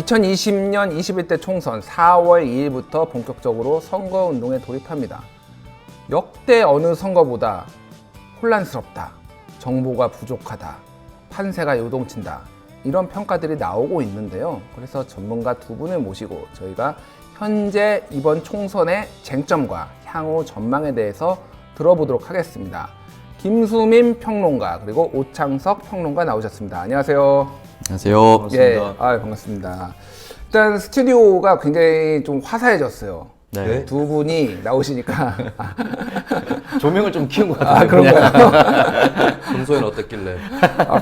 2020년 21대 총선 4월 2일부터 본격적으로 선거운동에 돌입합니다. 역대 어느 선거보다 혼란스럽다, 정보가 부족하다, 판세가 요동친다, 이런 평가들이 나오고 있는데요. 그래서 전문가 두 분을 모시고 저희가 현재 이번 총선의 쟁점과 향후 전망에 대해서 들어보도록 하겠습니다. 김수민 평론가 그리고 오창석 평론가 나오셨습니다. 안녕하세요. 안녕하세요. 반갑습니다. 예, 반갑습니다. 일단 스튜디오가 굉장히 좀 화사해졌어요. 네. 두 분이 나오시니까. 조명을 좀 키운 것 같아요. 그런가요? 평소에는 어땠길래?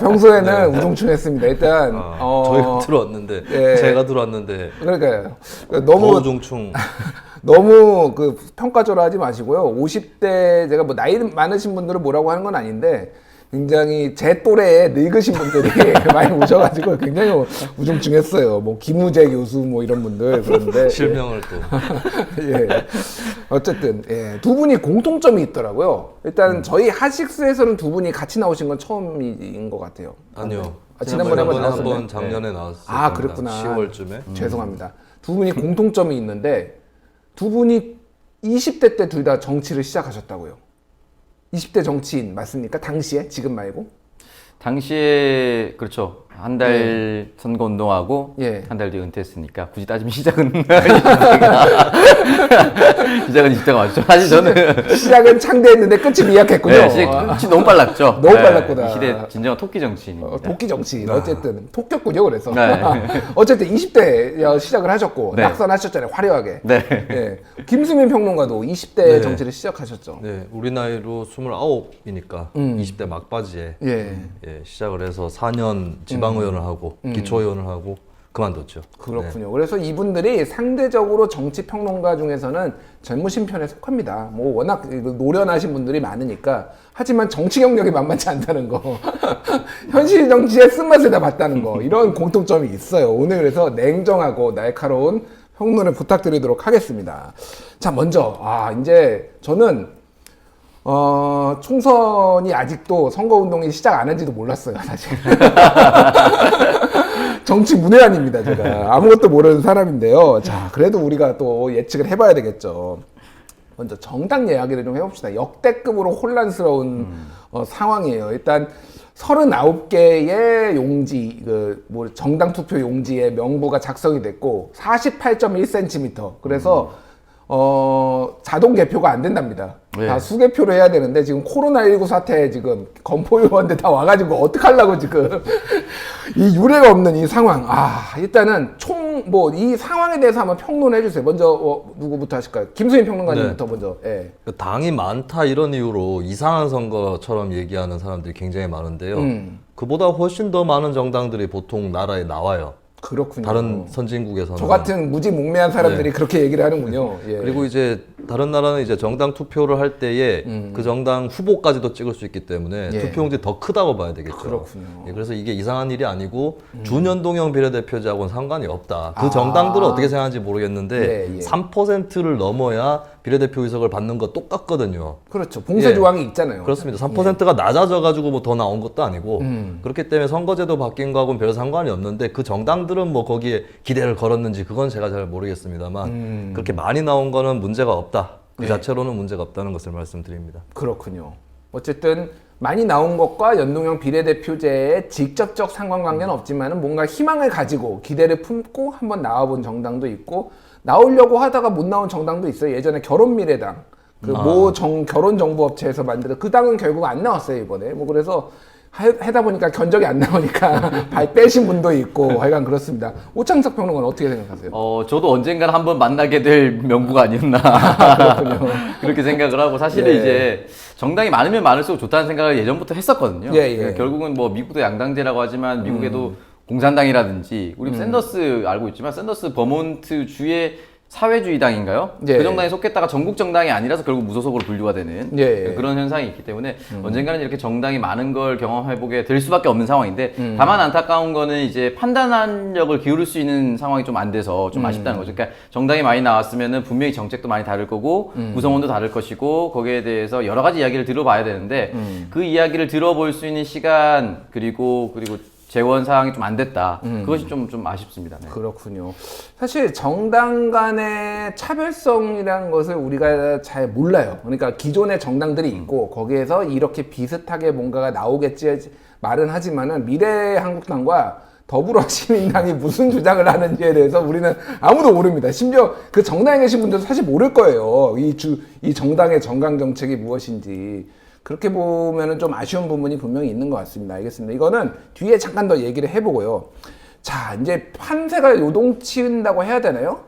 평소에는 우중충했습니다. 일단 저희가 들어왔는데 예. 제가 들어왔는데 그러니까요. 더 너무 우중충. 너무 그 평가절하하지 마시고요. 50대 제가 뭐 나이 많으신 분들은 뭐라고 하는 건 아닌데 굉장히 제 또래에 늙으신 분들이 많이 오셔가지고 굉장히 우중충했어요. 뭐 김우재 교수 뭐 이런 분들 그런데 실명을 또. 예. 어쨌든 두 분이 공통점이 있더라고요. 일단 저희 하식스에서는 두 분이 같이 나오신 건 처음인 것 같아요. 아니요. 지난번에 한번 나왔었네. 한번 작년에 나왔어요. 아, 그랬구나. 10월쯤에. 죄송합니다. 두 분이 공통점이 있는데 두 분이 20대 때 둘 다 정치를 시작하셨다고요. 20대 정치인 맞습니까? 당시에? 지금 말고? 당시에 그렇죠. 한 달 선거 운동하고 예. 한 달 뒤에 은퇴했으니까 굳이 따지면 시작은 시작은 20대가 맞죠. 사실 저는 시작은 창대했는데 끝이 미약했군요. 네, 끝이 너무 빨랐죠. 너무 빨랐구나. 이 시대 진정한 토끼 정치인입니다. 도끼 정치인. 어쨌든 토꼈군요. 그래서 네. 어쨌든 20대 시작을 하셨고 네. 낙선하셨잖아요. 화려하게. 네. 예. 김수민 평론가도 20대 네. 정치를 시작하셨죠. 네, 우리 나이로 29이니까 20대 막바지에 예. 시작을 해서 4년 지방의원을 하고 기초의원을 하고 그만뒀죠. 그렇군요. 그래서 이분들이 상대적으로 정치 평론가 중에서는 젊으신 편에 속합니다. 뭐 워낙 노련하신 분들이 많으니까. 하지만 정치 경력이 만만치 않다는 거. 현실 정치의 쓴맛을 다 봤다는 거. 이런 공통점이 있어요. 오늘 그래서 냉정하고 날카로운 평론을 부탁드리도록 하겠습니다. 자, 먼저 이제 저는 총선이 아직도 선거운동이 시작 안 한지도 몰랐어요, 사실. 정치 문외한입니다, 제가. 아무것도 모르는 사람인데요. 자, 그래도 우리가 또 예측을 해봐야 되겠죠. 먼저 정당 이야기를 좀 해봅시다. 역대급으로 혼란스러운 상황이에요. 일단 39개의 용지, 정당 투표 용지에 명부가 작성이 됐고 48.1cm. 그래서 자동 개표가 안 된답니다. 네. 다 수개표를 해야 되는데 지금 코로나19 사태에 지금 검포요원들 다 와가지고 어떡하려고 지금 이 유례가 없는 이 상황. 일단은 이 상황에 대해서 한번 평론해 주세요. 먼저 누구부터 하실까요? 김수민 평론가님부터 먼저. 예. 당이 많다 이런 이유로 이상한 선거처럼 얘기하는 사람들이 굉장히 많은데요. 그보다 훨씬 더 많은 정당들이 보통 나라에 나와요. 그렇군요. 다른 선진국에서는. 저 같은 무지몽매한 사람들이 그렇게 얘기를 하는군요. 예. 그리고 이제 다른 나라는 이제 정당 투표를 할 때에 그 정당 후보까지도 찍을 수 있기 때문에 예. 투표용지 더 크다고 봐야 되겠죠. 그렇군요. 예, 그래서 이게 이상한 일이 아니고 준연동형 비례대표제하고는 상관이 없다. 그 정당들은 어떻게 생각하는지 모르겠는데 예, 예. 3%를 넘어야 비례대표 의석을 받는 거 똑같거든요. 그렇죠. 봉쇄 예. 조항이 있잖아요. 그렇습니다. 3%가 낮아져가지고 뭐 더 나온 것도 아니고 그렇기 때문에 선거제도 바뀐 거하고는 별 상관이 없는데 그 정당들은 뭐 거기에 기대를 걸었는지 그건 제가 잘 모르겠습니다만 그렇게 많이 나온 거는 문제가 없다. 그 자체로는 문제가 없다는 것을 말씀드립니다. 그렇군요. 어쨌든 많이 나온 것과 연동형 비례대표제의 직접적 상관관계는 없지만은 뭔가 희망을 가지고 기대를 품고 한번 나와본 정당도 있고 나오려고 하다가 못 나온 정당도 있어요. 예전에 결혼미래당 결혼정보업체에서 만들어 그 당은 결국 안 나왔어요 이번에. 뭐 그래서 하다 보니까 견적이 안 나오니까 발 빼신 분도 있고 하여간 그렇습니다. 오창석 평론가는 어떻게 생각하세요? 저도 언젠가는 한번 만나게 될 명부가 아니었나. 그렇군요. 그렇게 생각을 하고 사실은 예. 이제 정당이 많으면 많을수록 좋다는 생각을 예전부터 했었거든요. 예. 결국은 뭐 미국도 양당제라고 하지만 미국에도 공산당이라든지 우리 샌더스 알고 있지만 샌더스 버몬트 주의 사회주의당인가요? 예. 그 정당에 속했다가 전국 정당이 아니라서 결국 무소속으로 분류가 되는 예. 그런 현상이 있기 때문에 언젠가는 이렇게 정당이 많은 걸 경험해보게 될 수밖에 없는 상황인데 다만 안타까운 거는 이제 판단력을 기울일 수 있는 상황이 좀 안 돼서 좀 아쉽다는 거죠. 그러니까 정당이 많이 나왔으면은 분명히 정책도 많이 다를 거고 구성원도 다를 것이고 거기에 대해서 여러 가지 이야기를 들어봐야 되는데 그 이야기를 들어볼 수 있는 시간 그리고 재원 사항이 좀 안 됐다. 그것이 좀 아쉽습니다. 네. 그렇군요. 사실 정당 간의 차별성이라는 것을 우리가 잘 몰라요. 그러니까 기존의 정당들이 있고 거기에서 이렇게 비슷하게 뭔가가 나오겠지 말은 하지만은 미래한국당과 더불어시민당이 무슨 주장을 하는지에 대해서 우리는 아무도 모릅니다. 심지어 그 정당에 계신 분들도 사실 모를 거예요. 이 정당의 정강 정책이 무엇인지. 그렇게 보면은 좀 아쉬운 부분이 분명히 있는 것 같습니다. 알겠습니다. 이거는 뒤에 잠깐 더 얘기를 해보고요. 자, 이제 판세가 요동친다고 해야 되나요?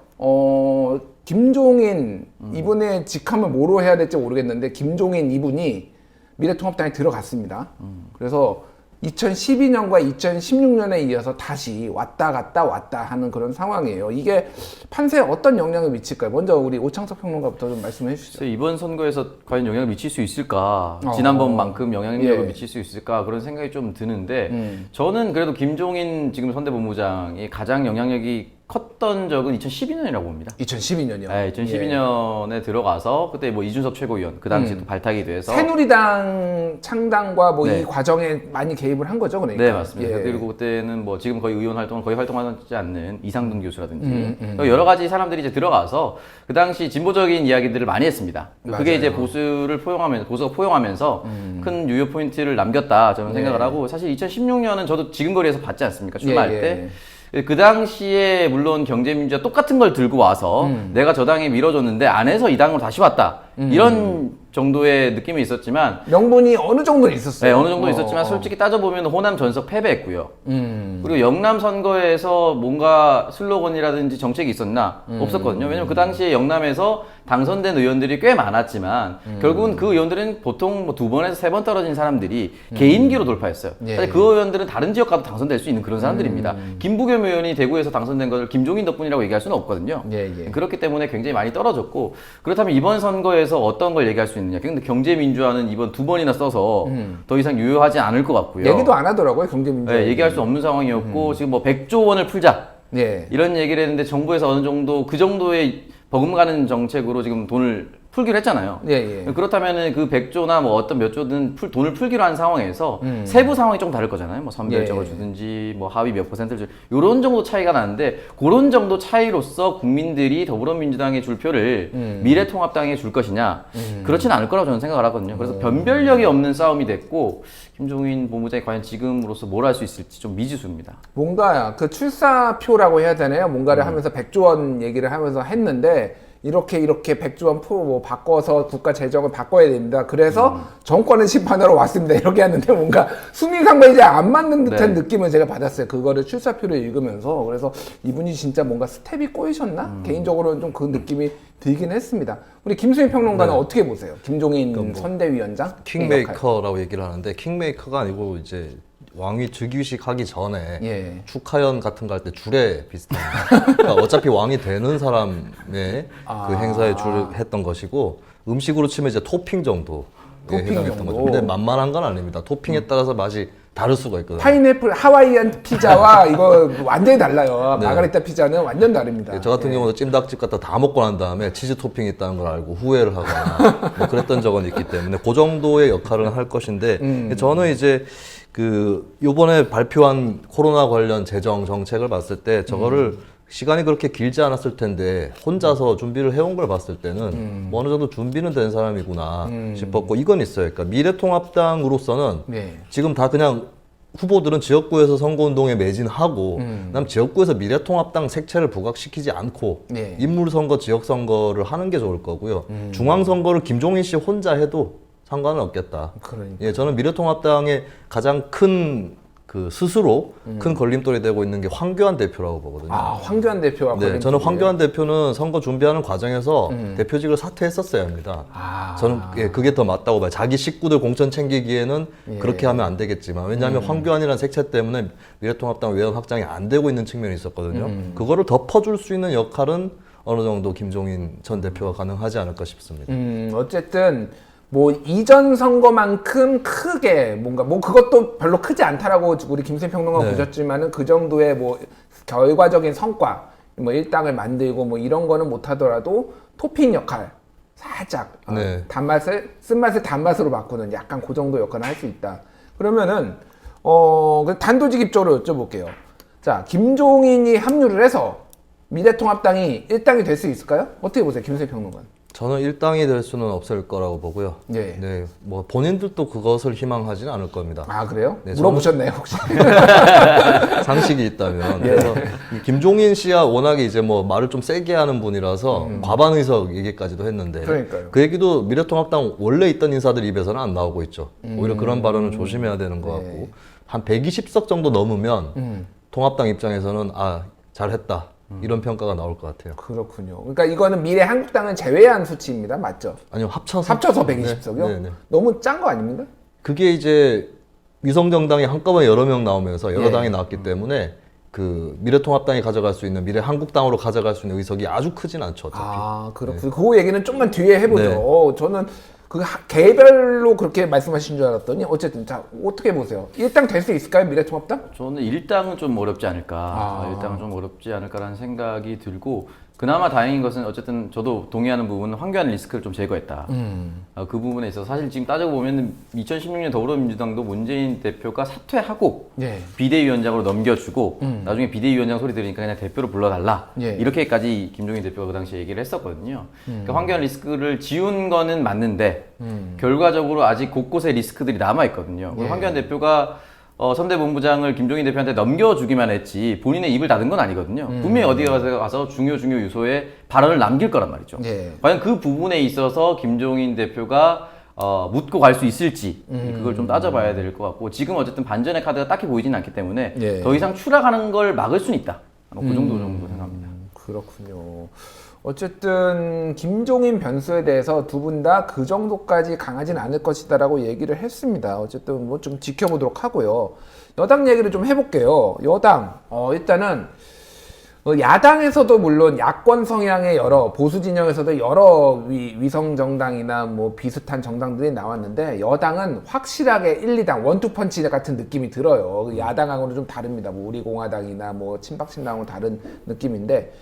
김종인 이분의 직함을 뭐로 해야 될지 모르겠는데 김종인 이분이 미래통합당에 들어갔습니다. 그래서 2012년과 2016년에 이어서 다시 왔다 갔다 하는 그런 상황이에요. 이게 판세에 어떤 영향을 미칠까요? 먼저 우리 오창석 평론가부터 좀 말씀해 주시죠. 이번 선거에서 과연 영향을 미칠 수 있을까? 지난번만큼 영향력을 미칠 수 있을까? 그런 생각이 좀 드는데 저는 그래도 김종인 지금 선대본부장이 가장 영향력이 컸던 적은 2012년이라고 봅니다. 2012년이요? 네, 2012년에 들어가서 그때 뭐 이준석 최고위원 그 당시 또 발탁이 돼서 새누리당 창당과 뭐 이 네. 과정에 많이 개입을 한 거죠, 그러니까. 네, 맞습니다. 예. 그리고 그때는 뭐 지금 거의 의원 활동을 거의 활동하지 않는 이상돈 교수라든지 여러 가지 사람들이 이제 들어가서 그 당시 진보적인 이야기들을 많이 했습니다. 맞아요. 그게 이제 보수가 포용하면서 큰 유효 포인트를 남겼다 저는 생각을 하고 사실 2016년은 저도 지금 거리에서 봤지 않습니까? 출마할 때. 그 당시에 물론 경제민주화 똑같은 걸 들고 와서 내가 저 당에 밀어줬는데 안에서 이 당으로 다시 왔다. 이런 정도의 느낌이 있었지만 명분이 어느 정도는 있었어요. 네, 어느 정도 있었지만 솔직히 따져보면 호남 전석 패배했고요. 그리고 영남 선거에서 뭔가 슬로건이라든지 정책이 있었나? 없었거든요. 왜냐면 그 당시에 영남에서 당선된 의원들이 꽤 많았지만 결국은 그 의원들은 보통 뭐 2번에서 3번 떨어진 사람들이 개인기로 돌파했어요. 예. 사실 그 의원들은 다른 지역 가도 당선될 수 있는 그런 사람들입니다. 김부겸 의원이 대구에서 당선된 것을 김종인 덕분이라고 얘기할 수는 없거든요. 예. 그렇기 때문에 굉장히 많이 떨어졌고 그렇다면 이번 선거에서 어떤 걸 얘기할 수 있느냐? 근데 경제민주화는 이번 2번이나 써서 더 이상 유효하지 않을 것 같고요. 얘기도 안 하더라고요, 경제민주화. 네, 얘기할 수 없는 상황이었고 지금 뭐 100조 원을 풀자 예. 이런 얘기를 했는데 정부에서 어느 정도 그 정도의 버금가는 정책으로 지금 돈을 풀기로 했잖아요. 예. 그렇다면은 그 100조나 뭐 어떤 몇 조든 돈을 풀기로 한 상황에서 세부 상황이 좀 다를 거잖아요. 뭐 선별적으로 예. 주든지 뭐 하위 몇 퍼센트를 줄 이런 정도 차이가 나는데 그런 정도 차이로서 국민들이 더불어민주당에 줄 표를 미래통합당에 줄 것이냐 그렇진 않을 거라고 저는 생각을 하거든요. 그래서 변별력이 없는 싸움이 됐고 김종인 본부장이 과연 지금으로서 뭘 할 수 있을지 좀 미지수입니다. 뭔가 그 출사표라고 해야 되나요? 뭔가를 하면서 100조 원 얘기를 하면서 했는데 이렇게 100조 원 뭐 바꿔서 국가 재정을 바꿔야 됩니다. 그래서 정권은 심판하러 왔습니다. 이렇게 하는데 뭔가 수미상과 이제 안 맞는 듯한 느낌을 제가 받았어요. 그거를 출사표를 읽으면서. 그래서 이분이 진짜 뭔가 스텝이 꼬이셨나? 개인적으로는 좀 그 느낌이 들긴 했습니다. 우리 김수민 평론가는 어떻게 보세요? 김종인 선대위원장? 킹메이커라고 얘기를 하는데 킹메이커가 아니고 이제 왕위 즉위식 하기 전에 축하연 같은 거 할 때 줄에 비슷합니다. 그러니까 어차피 왕이 되는 사람의 그 행사에 줄 했던 것이고 음식으로 치면 이제 토핑 정도 해당했던 거죠. 근데 만만한 건 아닙니다. 토핑에 따라서 맛이 다를 수가 있거든요. 파인애플 하와이안 피자와 이거 완전히 달라요. 마가리타 피자는 완전 다릅니다. 저 같은 경우는 찜닭집 갔다 다 먹고 난 다음에 치즈 토핑이 있다는 걸 알고 후회를 하거나 뭐 그랬던 적은 있기 때문에 그 정도의 역할을 할 것인데 저는 이제 그 요번에 발표한 코로나 관련 재정 정책을 봤을 때 저거를 시간이 그렇게 길지 않았을 텐데 혼자서 준비를 해온 걸 봤을 때는 뭐 어느 정도 준비는 된 사람이구나 싶었고 이건 있어요. 그러니까 미래통합당으로서는 지금 다 그냥 후보들은 지역구에서 선거운동에 매진하고 그다음 지역구에서 미래통합당 색채를 부각시키지 않고 인물선거, 지역선거를 하는 게 좋을 거고요. 중앙선거를 김종인 씨 혼자 해도 상관은 없겠다. 그러니까. 예, 저는 미래통합당의 가장 큰 그 스스로 큰 걸림돌이 되고 있는 게 황교안 대표라고 보거든요. 아, 황교안 대표가 네, 저는 황교안 대표는 선거 준비하는 과정에서 대표직을 사퇴했었어야 합니다. 저는 그게 더 맞다고 봐요. 자기 식구들 공천 챙기기에는 그렇게 하면 안 되겠지만 왜냐하면 황교안이라는 색채 때문에 미래통합당 외연 확장이 안 되고 있는 측면이 있었거든요. 그거를 덮어줄 수 있는 역할은 어느 정도 김종인 전 대표가 가능하지 않을까 싶습니다. 어쨌든 뭐 이전 선거만큼 크게 뭔가 뭐 그것도 별로 크지 않다라고 우리 김수민 평론가 보셨지만은 그 정도의 뭐 결과적인 성과 뭐 일당을 만들고 뭐 이런 거는 못하더라도 토핑 역할 살짝 단맛을 쓴맛을 단맛으로 바꾸는 약간 그 정도 역할을 할 수 있다. 그러면은 그 단도직입적으로 여쭤볼게요. 자, 김종인이 합류를 해서 미래통합당이 1당이 될 수 있을까요? 어떻게 보세요, 김수희 평론가는? 저는 일당이 될 수는 없을 거라고 보고요. 네. 네, 뭐 본인들도 그것을 희망하지는 않을 겁니다. 아, 그래요? 네, 물어보셨나요, 혹시? 상식이 있다면. 예. 그래서 이 김종인 씨야 워낙에 이제 뭐 말을 좀 세게 하는 분이라서 과반 의석 얘기까지도 했는데. 그러니까요. 그 얘기도 미래통합당 원래 있던 인사들 입에서는 안 나오고 있죠. 오히려 그런 발언은 조심해야 되는 것 네. 같고. 한 120석 정도 넘으면 통합당 입장에서는 아, 잘했다. 이런 평가가 나올 것 같아요. 그렇군요. 그러니까 이거는 미래 한국당은 제외한 수치입니다. 맞죠? 아니요, 합쳐서. 합쳐서 120석이요? 네, 네. 너무 짠 거 아닙니까? 그게 이제 위성정당이 한꺼번에 여러 명 나오면서 여러 예. 당이 나왔기 때문에 그 미래통합당이 가져갈 수 있는 미래한국당으로 가져갈 수 있는 의석이 아주 크진 않죠. 어차피. 아, 그렇군요. 그 얘기는 좀만 뒤에 해보죠. 네. 저는 그 개별로 그렇게 말씀하신 줄 알았더니 어쨌든 자, 어떻게 보세요? 일당 될 수 있을까요? 미래통합당? 저는 일당은 좀 어렵지 않을까. 일당은 좀 어렵지 않을까라는 생각이 들고, 그나마 다행인 것은 어쨌든 저도 동의하는 부분은 황교안 리스크를 좀 제거했다. 그 부분에 있어서 사실 지금 따지고 보면 2016년 더불어민주당도 문재인 대표가 사퇴하고 예. 비대위원장으로 넘겨주고 나중에 비대위원장 소리 들으니까 그냥 대표로 불러달라. 예. 이렇게까지 김종인 대표가 그 당시에 얘기를 했었거든요. 그러니까 황교안 리스크를 지운 거는 맞는데 결과적으로 아직 곳곳에 리스크들이 남아있거든요. 예. 황교안 대표가 선대본부장을 김종인 대표한테 넘겨주기만 했지 본인의 입을 닫은 건 아니거든요. 분명히 어디 가서 중요 요소에 발언을 남길 거란 말이죠. 예. 과연 그 부분에 있어서 김종인 대표가 묻고 갈 수 있을지 그걸 좀 따져봐야 될 것 같고, 지금 어쨌든 반전의 카드가 딱히 보이지는 않기 때문에 예. 더 이상 추락하는 걸 막을 수는 있다. 그 정도 생각합니다. 그렇군요. 어쨌든 김종인 변수에 대해서 두 분 다 그 정도까지 강하진 않을 것이다라고 얘기를 했습니다. 어쨌든 뭐 좀 지켜보도록 하고요. 여당 얘기를 좀 해볼게요. 여당 일단은 야당에서도 물론 야권 성향의 여러 보수 진영에서도 여러 위성 정당이나 뭐 비슷한 정당들이 나왔는데 여당은 확실하게 1, 2당 원투펀치 같은 느낌이 들어요. 야당하고는 좀 다릅니다. 뭐 우리공화당이나 뭐 친박신당하고 다른 느낌인데,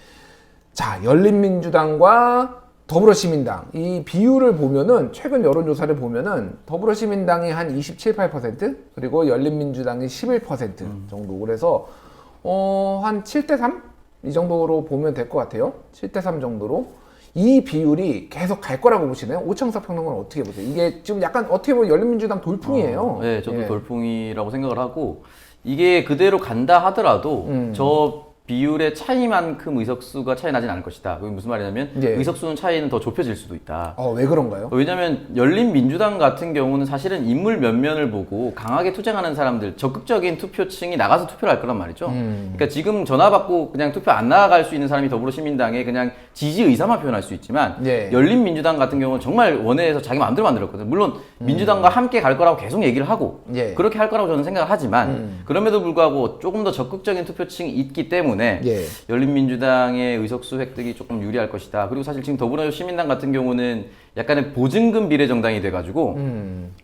자, 열린민주당과 더불어시민당 이 비율을 보면은 최근 여론조사를 보면은 더불어시민당이 한 27, 8% 그리고 열린민주당이 11% 정도. 그래서 한 7대 3? 이 정도로 보면 될 것 같아요. 7대 3 정도로. 이 비율이 계속 갈 거라고 보시나요? 오창석 평론가는 어떻게 보세요? 이게 지금 약간 어떻게 보면 열린민주당 돌풍이에요. 네, 저도 예. 돌풍이라고 생각을 하고, 이게 그대로 간다 하더라도 저 비율의 차이만큼 의석수가 차이 나진 않을 것이다. 그게 무슨 말이냐면 예. 의석수는 차이는 더 좁혀질 수도 있다. 왜 그런가요? 왜냐하면 열린민주당 같은 경우는 사실은 인물 면면을 보고 강하게 투쟁하는 사람들, 적극적인 투표층이 나가서 투표를 할 거란 말이죠. 그러니까 지금 전화 받고 그냥 투표 안 나갈 수 있는 사람이 더불어시민당에 그냥 지지 의사만 표현할 수 있지만 예. 열린민주당 같은 경우는 정말 원내에서 자기 마음대로 만들었거든요. 물론 민주당과 함께 갈 거라고 계속 얘기를 하고 예. 그렇게 할 거라고 저는 생각을 하지만 그럼에도 불구하고 조금 더 적극적인 투표층이 있기 때문에 예. 열린민주당의 의석수 획득이 조금 유리할 것이다. 그리고 사실 지금 더불어시민당 같은 경우는 약간의 보증금 비례정당이 돼가지고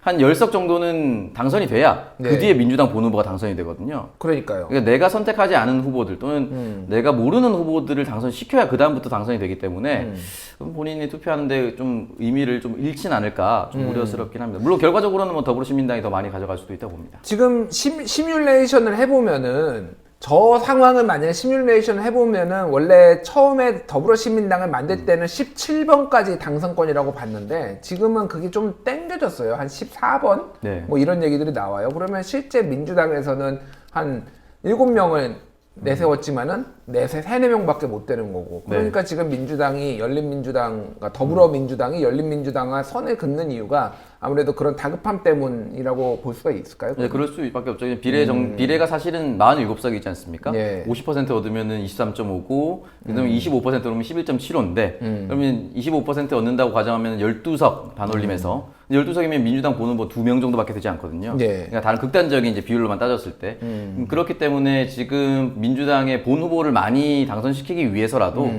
한 10석 정도는 당선이 돼야 네. 그 뒤에 민주당 본 후보가 당선이 되거든요. 그러니까요. 그러니까 내가 선택하지 않은 후보들 또는 내가 모르는 후보들을 당선시켜야 그 다음부터 당선이 되기 때문에 본인이 투표하는데 좀 의미를 좀 잃진 않을까 좀 우려스럽긴 합니다. 물론 결과적으로는 뭐 더불어시민당이 더 많이 가져갈 수도 있다고 봅니다. 지금 시뮬레이션을 해보면은 저 상황을 만약에 시뮬레이션을 해보면은 원래 처음에 더불어시민당을 만들 때는 17번까지 당선권이라고 봤는데 지금은 그게 좀 땡겨졌어요. 한 14번? 네. 뭐 이런 얘기들이 나와요. 그러면 실제 민주당에서는 한 7명을 내세웠지만은 3-4명밖에 못 되는 거고. 그러니까 지금 민주당이 열린민주당과 더불어민주당이 열린민주당과 선을 긋는 이유가 아무래도 그런 다급함 때문이라고 볼 수가 있을까요? 네, 그럴 수밖에 없죠. 비례가 사실은 47석이 있지 않습니까? 예. 50% 얻으면은 23.5고, 그다음에 25% 얻으면 11.75인데, 그러면 25% 얻는다고 가정하면 12석 반올림해서, 12석이면 민주당 보는 뭐 2명 정도밖에 되지 않거든요. 예. 그러니까 다른 극단적인 이제 비율로만 따졌을 때. 그렇기 때문에 지금 민주당의 본 후보를 많이 당선시키기 위해서라도,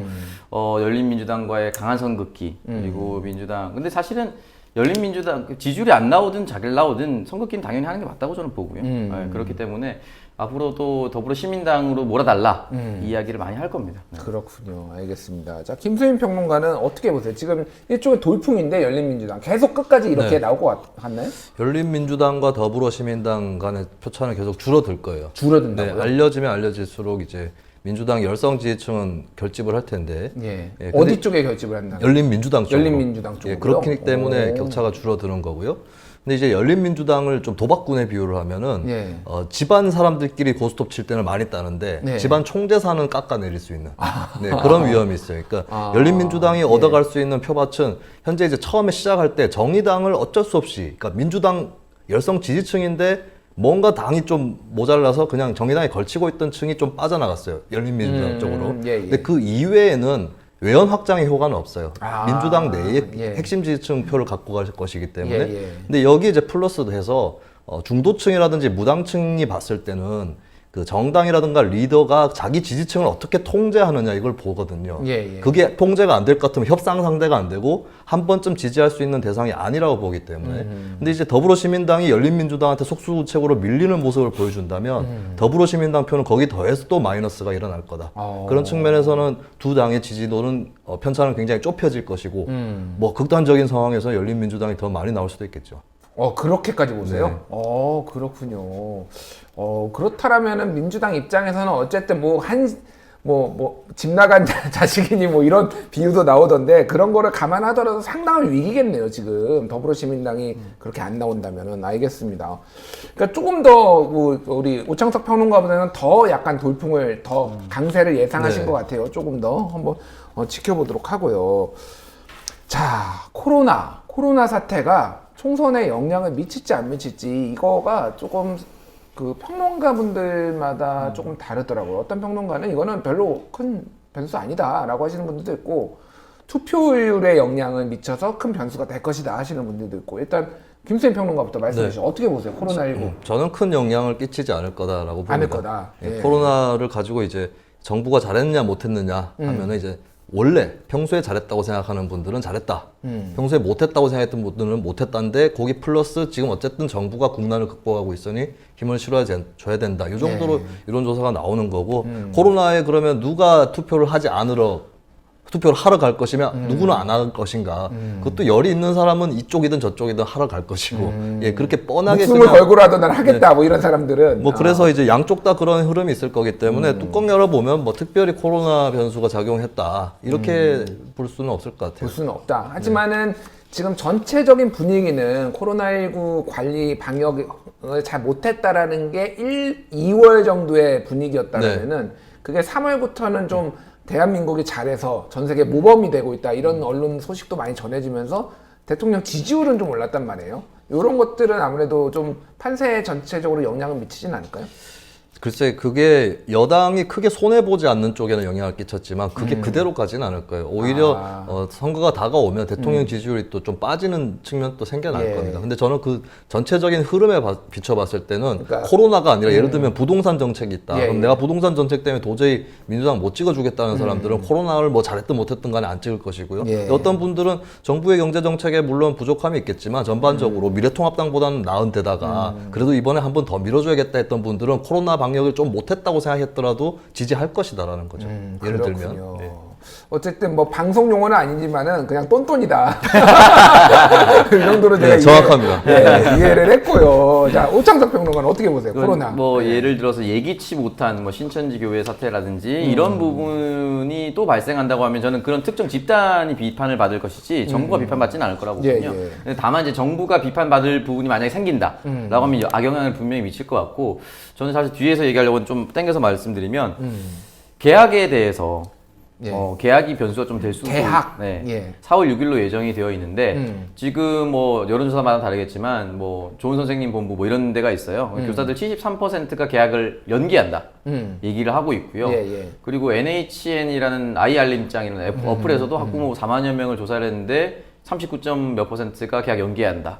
열린민주당과의 강한 선긋기, 그리고 민주당. 근데 사실은 열린민주당 지지율이 안 나오든 잘 나오든 선거기는 당연히 하는 게 맞다고 저는 보고요. 네, 그렇기 때문에 앞으로도 더불어시민당으로 몰아달라 이 이야기를 많이 할 겁니다. 네. 그렇군요. 알겠습니다. 자, 김수인 평론가는 어떻게 보세요? 지금 일종의 돌풍인데 열린민주당 계속 끝까지 이렇게 네. 나올 것 같나요? 열린민주당과 더불어시민당 간의 표차는 계속 줄어들 거예요. 줄어든다고요? 네, 알려지면 알려질수록 이제 민주당 열성 지지층은 결집을 할 텐데 예. 예, 어디 근데 쪽에 결집을 한다? 열린민주당 쪽으로. 열린민주당 쪽으로요? 예, 그렇기 때문에 오. 격차가 줄어드는 거고요. 근데 이제 열린민주당을 좀 도박꾼에 비유를 하면은 예. 집안 사람들끼리 고스톱 칠 때는 많이 따는데 네. 집안 총재산은 깎아내릴 수 있는 네, 그런 위험이 있어요. 그러니까 열린민주당이 예. 얻어갈 수 있는 표밭은 현재 이제 처음에 시작할 때 정의당을 어쩔 수 없이 그러니까 민주당 열성 지지층인데 뭔가 당이 좀 모자라서 그냥 정의당에 걸치고 있던 층이 좀 빠져나갔어요. 열린민주당 쪽으로. 예, 예. 근데 그 이외에는 외연 확장의 효과는 없어요. 아, 민주당 내에 예. 핵심 지지층 표를 갖고 갈 것이기 때문에. 예, 예. 근데 여기 이제 플러스 해서 중도층이라든지 무당층이 봤을 때는 그 정당이라든가 리더가 자기 지지층을 어떻게 통제하느냐 이걸 보거든요. 예, 예. 그게 통제가 안 될 것 같으면 협상 상대가 안 되고 한 번쯤 지지할 수 있는 대상이 아니라고 보기 때문에. 근데 이제 더불어시민당이 열린민주당한테 속수무책으로 밀리는 모습을 보여준다면 더불어시민당 표는 거기 더해서 또 마이너스가 일어날 거다. 그런 측면에서는 두 당의 지지도는 편차는 굉장히 좁혀질 것이고 뭐 극단적인 상황에서 열린민주당이 더 많이 나올 수도 있겠죠. 그렇게까지 보세요? 네. 그렇군요. 그렇다라면은 민주당 입장에서는 어쨌든 집 나간 자식이니 뭐 이런 비유도 나오던데 그런 거를 감안하더라도 상당한 위기겠네요, 지금. 더불어시민당이 그렇게 안 나온다면은. 알겠습니다. 그러니까 조금 더 우리 오창석 평론가보다는 더 약간 돌풍을 더 강세를 예상하신 네. 것 같아요. 조금 더 한번 지켜보도록 하고요. 자, 코로나 사태가 총선에 영향을 미칠지 안 미칠지 이거가 조금 그 평론가분들마다 조금 다르더라고요. 어떤 평론가는 이거는 별로 큰 변수 아니다라고 하시는 분들도 있고 투표율에 영향을 미쳐서 큰 변수가 될 것이다 하시는 분들도 있고 일단 김수인 평론가부터 말씀해 주시죠. 어떻게 보세요? 코로나19. 저는 큰 영향을 끼치지 않을 거다라고 봅니다. 않을 거다. 예, 예. 코로나를 가지고 이제 정부가 잘했느냐 못했느냐 하면은 이제 원래 평소에 잘했다고 생각하는 분들은 잘했다. 평소에 못했다고 생각했던 분들은 못했다인데 거기 플러스 지금 어쨌든 정부가 국난을 극복하고 있으니 힘을 실어줘야 된다. 이 정도로 이런 조사가 나오는 거고 코로나에 그러면 누가 투표를 하러 갈 것이며 누구는 안 할 것인가. 그것도 열이 있는 사람은 이쪽이든 저쪽이든 하러 갈 것이고 예, 그렇게 뻔하게 목숨을 그냥 걸고라도 난 하겠다 뭐 이런 사람들은 뭐 그래서 이제 양쪽 다 그런 흐름이 있을 거기 때문에 뚜껑 열어보면 뭐 특별히 코로나 변수가 작용했다 이렇게 볼 수는 없을 것 같아요. 볼 수는 없다. 하지만은 지금 전체적인 분위기는 코로나19 관리 방역을 잘 못했다라는 게 2월 정도의 분위기였다면은 그게 3월부터는 좀 대한민국이 잘해서 전 세계 모범이 되고 있다 이런 언론 소식도 많이 전해지면서 대통령 지지율은 좀 올랐단 말이에요. 이런 것들은 아무래도 좀 판세 전체적으로 영향을 미치진 않을까요? 글쎄 그게 여당이 크게 손해보지 않는 쪽에는 영향을 끼쳤지만 그게 그대로 가지는 않을 거예요. 오히려 선거가 다가오면 대통령 지지율이 또 좀 빠지는 측면도 생겨날 예. 겁니다. 근데 저는 그 전체적인 흐름에 비춰봤을 때는 그러니까, 코로나가 아니라 예를 들면 부동산 정책이 있다. 예, 그럼 예. 내가 부동산 정책 때문에 도저히 민주당 못 찍어주겠다는 사람들은 코로나를 뭐 잘했든 못했든 간에 안 찍을 것이고요. 예. 어떤 분들은 정부의 경제 정책에 물론 부족함이 있겠지만 전반적으로 미래통합당보다는 나은 데다가 그래도 이번에 한 번 더 밀어줘야겠다 했던 분들은 코로나 방역을 좀 못했다고 생각했더라도 지지할 것이다라는 거죠. 예를 그렇군요. 들면. 네. 어쨌든 뭐 방송 용어는 아니지만은 그냥 똔똔이다. 그 정도로 제가 네, 정확합니다. 이해를 했고요. 자, 오창석 평론가는 어떻게 보세요? 코로나. 뭐 예를 들어서 예기치 못한 뭐 신천지 교회 사태라든지 이런 부분이 또 발생한다고 하면 저는 그런 특정 집단이 비판을 받을 것이지 정부가 비판받지는 않을 거라고 예, 보거든요. 예. 근데 다만 이제 정부가 비판받을 부분이 만약에 생긴다라고 하면 악영향을 분명히 미칠 것 같고 저는 사실 뒤에서 얘기하려고 좀 땡겨서 말씀드리면 계약에 대해서 예. 계약이 변수가 좀 될 수도 계약. 네. 예. 4월 6일로 예정이 되어 있는데 지금 뭐 여론조사마다 다르겠지만 뭐 좋은 선생님 본부 뭐 이런 데가 있어요. 교사들 73%가 계약을 연기한다 얘기를 하고 있고요. 예, 예. 그리고 NHN이라는 아이알림장이라는 어플에서도 학부모 4만여 명을 조사를 했는데 39점 몇 %가 계약 연기한다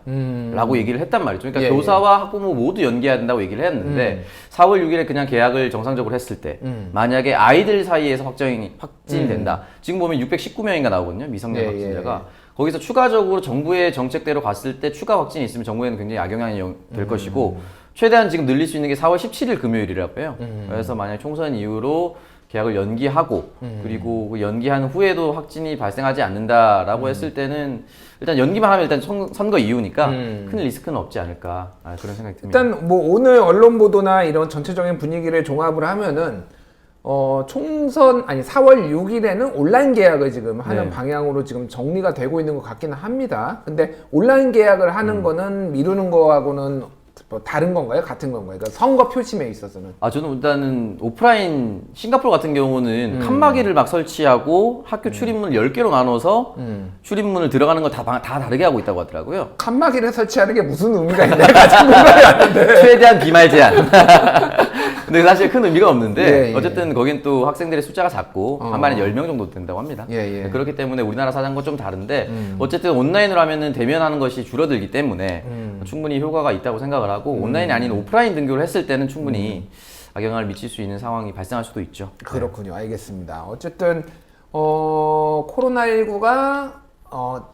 라고 얘기를 했단 말이죠. 그러니까 예, 교사와 학부모 모두 연기한다고 얘기를 했는데 4월 6일에 그냥 계약을 정상적으로 했을 때 만약에 아이들 사이에서 확진이 된다. 지금 보면 619명인가 나오거든요. 미성년 예, 확진자가. 거기서 추가적으로 정부의 정책대로 갔을 때 추가 확진이 있으면 정부에는 굉장히 악영향이 될 것이고 최대한 지금 늘릴 수 있는 게 4월 17일 금요일이라고 해요. 그래서 만약 총선 이후로 계약을 연기하고 그리고 그 연기한 후에도 확진이 발생하지 않는다라고 했을 때는 일단 연기만 하면 일단 선거 이후니까 큰 리스크는 없지 않을까 그런 생각이 듭니다. 일단 뭐 오늘 언론 보도나 이런 전체적인 분위기를 종합을 하면은 총선 아니 4월 6일에는 온라인 계약을 지금 하는 네. 방향으로 지금 정리가 되고 있는 것 같기는 합니다. 근데 온라인 계약을 하는 거는 미루는 거하고는 뭐 다른 건가요? 같은 건가요? 그러니까 선거 표심에 있어서는. 저는 일단은 오프라인 싱가포르 같은 경우는 칸막이를 막 설치하고 학교 출입문 10개로 나눠서 출입문을 들어가는 걸 다 다르게 하고 있다고 하더라고요. 칸막이를 설치하는 게 무슨 의미가 있나요? 같은 공간이 왔는데. 최대한 비말 제한. 근데 사실 큰 의미가 없는데 예, 예. 어쨌든 거긴 또 학생들의 숫자가 작고 한 반에 10명 정도 된다고 합니다. 예, 예. 그렇기 때문에 우리나라 사정과 좀 다른데 어쨌든 온라인으로 하면은 대면하는 것이 줄어들기 때문에 충분히 효과가 있다고 생각을 하고 온라인이 아닌 오프라인 등교를 했을 때는 충분히 악영향을 미칠 수 있는 상황이 발생할 수도 있죠. 그렇군요. 알겠습니다. 어쨌든 코로나19가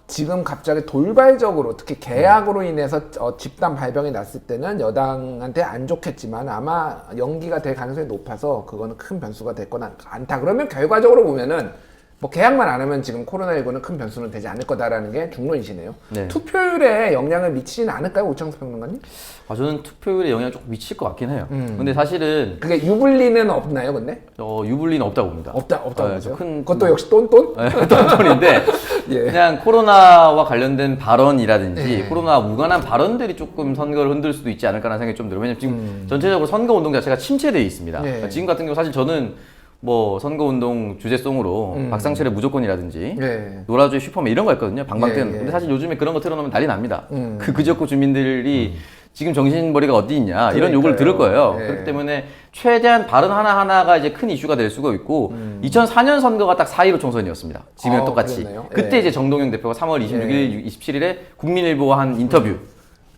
지금 갑자기 돌발적으로 특히 계약으로 인해서 집단 발병이 났을 때는 여당한테 안 좋겠지만 아마 연기가 될 가능성이 높아서 그거는 큰 변수가 될 건 않다. 그러면 결과적으로 보면은 뭐 계약만 안 하면 지금 코로나19는 큰 변수는 되지 않을 거다라는 게 중론이시네요. 네. 투표율에 영향을 미치지는 않을까요, 오창석 평론가님? 저는 투표율에 영향이 조금 미칠 것 같긴 해요. 근데 사실은 그게 유불리는 없나요, 근데? 유불리는 없다고 봅니다. 없다고 네, 보죠. 큰 그것도 역시 똔똔? 톤인데 예. 그냥 코로나와 관련된 발언이라든지 예. 코로나와 무관한 발언들이 조금 선거를 흔들 수도 있지 않을까라는 생각이 좀 들어요. 왜냐면 지금 전체적으로 선거 운동 자체가 침체되어 있습니다. 예. 그러니까 지금 같은 경우 사실 저는 뭐 선거 운동 주제송으로 박상철의 무조건이라든지 예. 노라조의 슈퍼맨 이런 거 했거든요. 방방뜨는. 예, 예. 근데 사실 요즘에 그런 거 틀어놓으면 난리 납니다. 그 지역구 주민들이 지금 정신머리가 어디 있냐 이런 욕을 들을 거예요. 예. 그렇기 때문에 최대한 발언 하나하나가 이제 큰 이슈가 될 수가 있고 2004년 선거가 딱 4.15 총선이었습니다. 지금이랑 똑같이. 그러네요. 그때 예. 이제 정동영 대표가 3월 26일, 27일에 국민일보와 한 인터뷰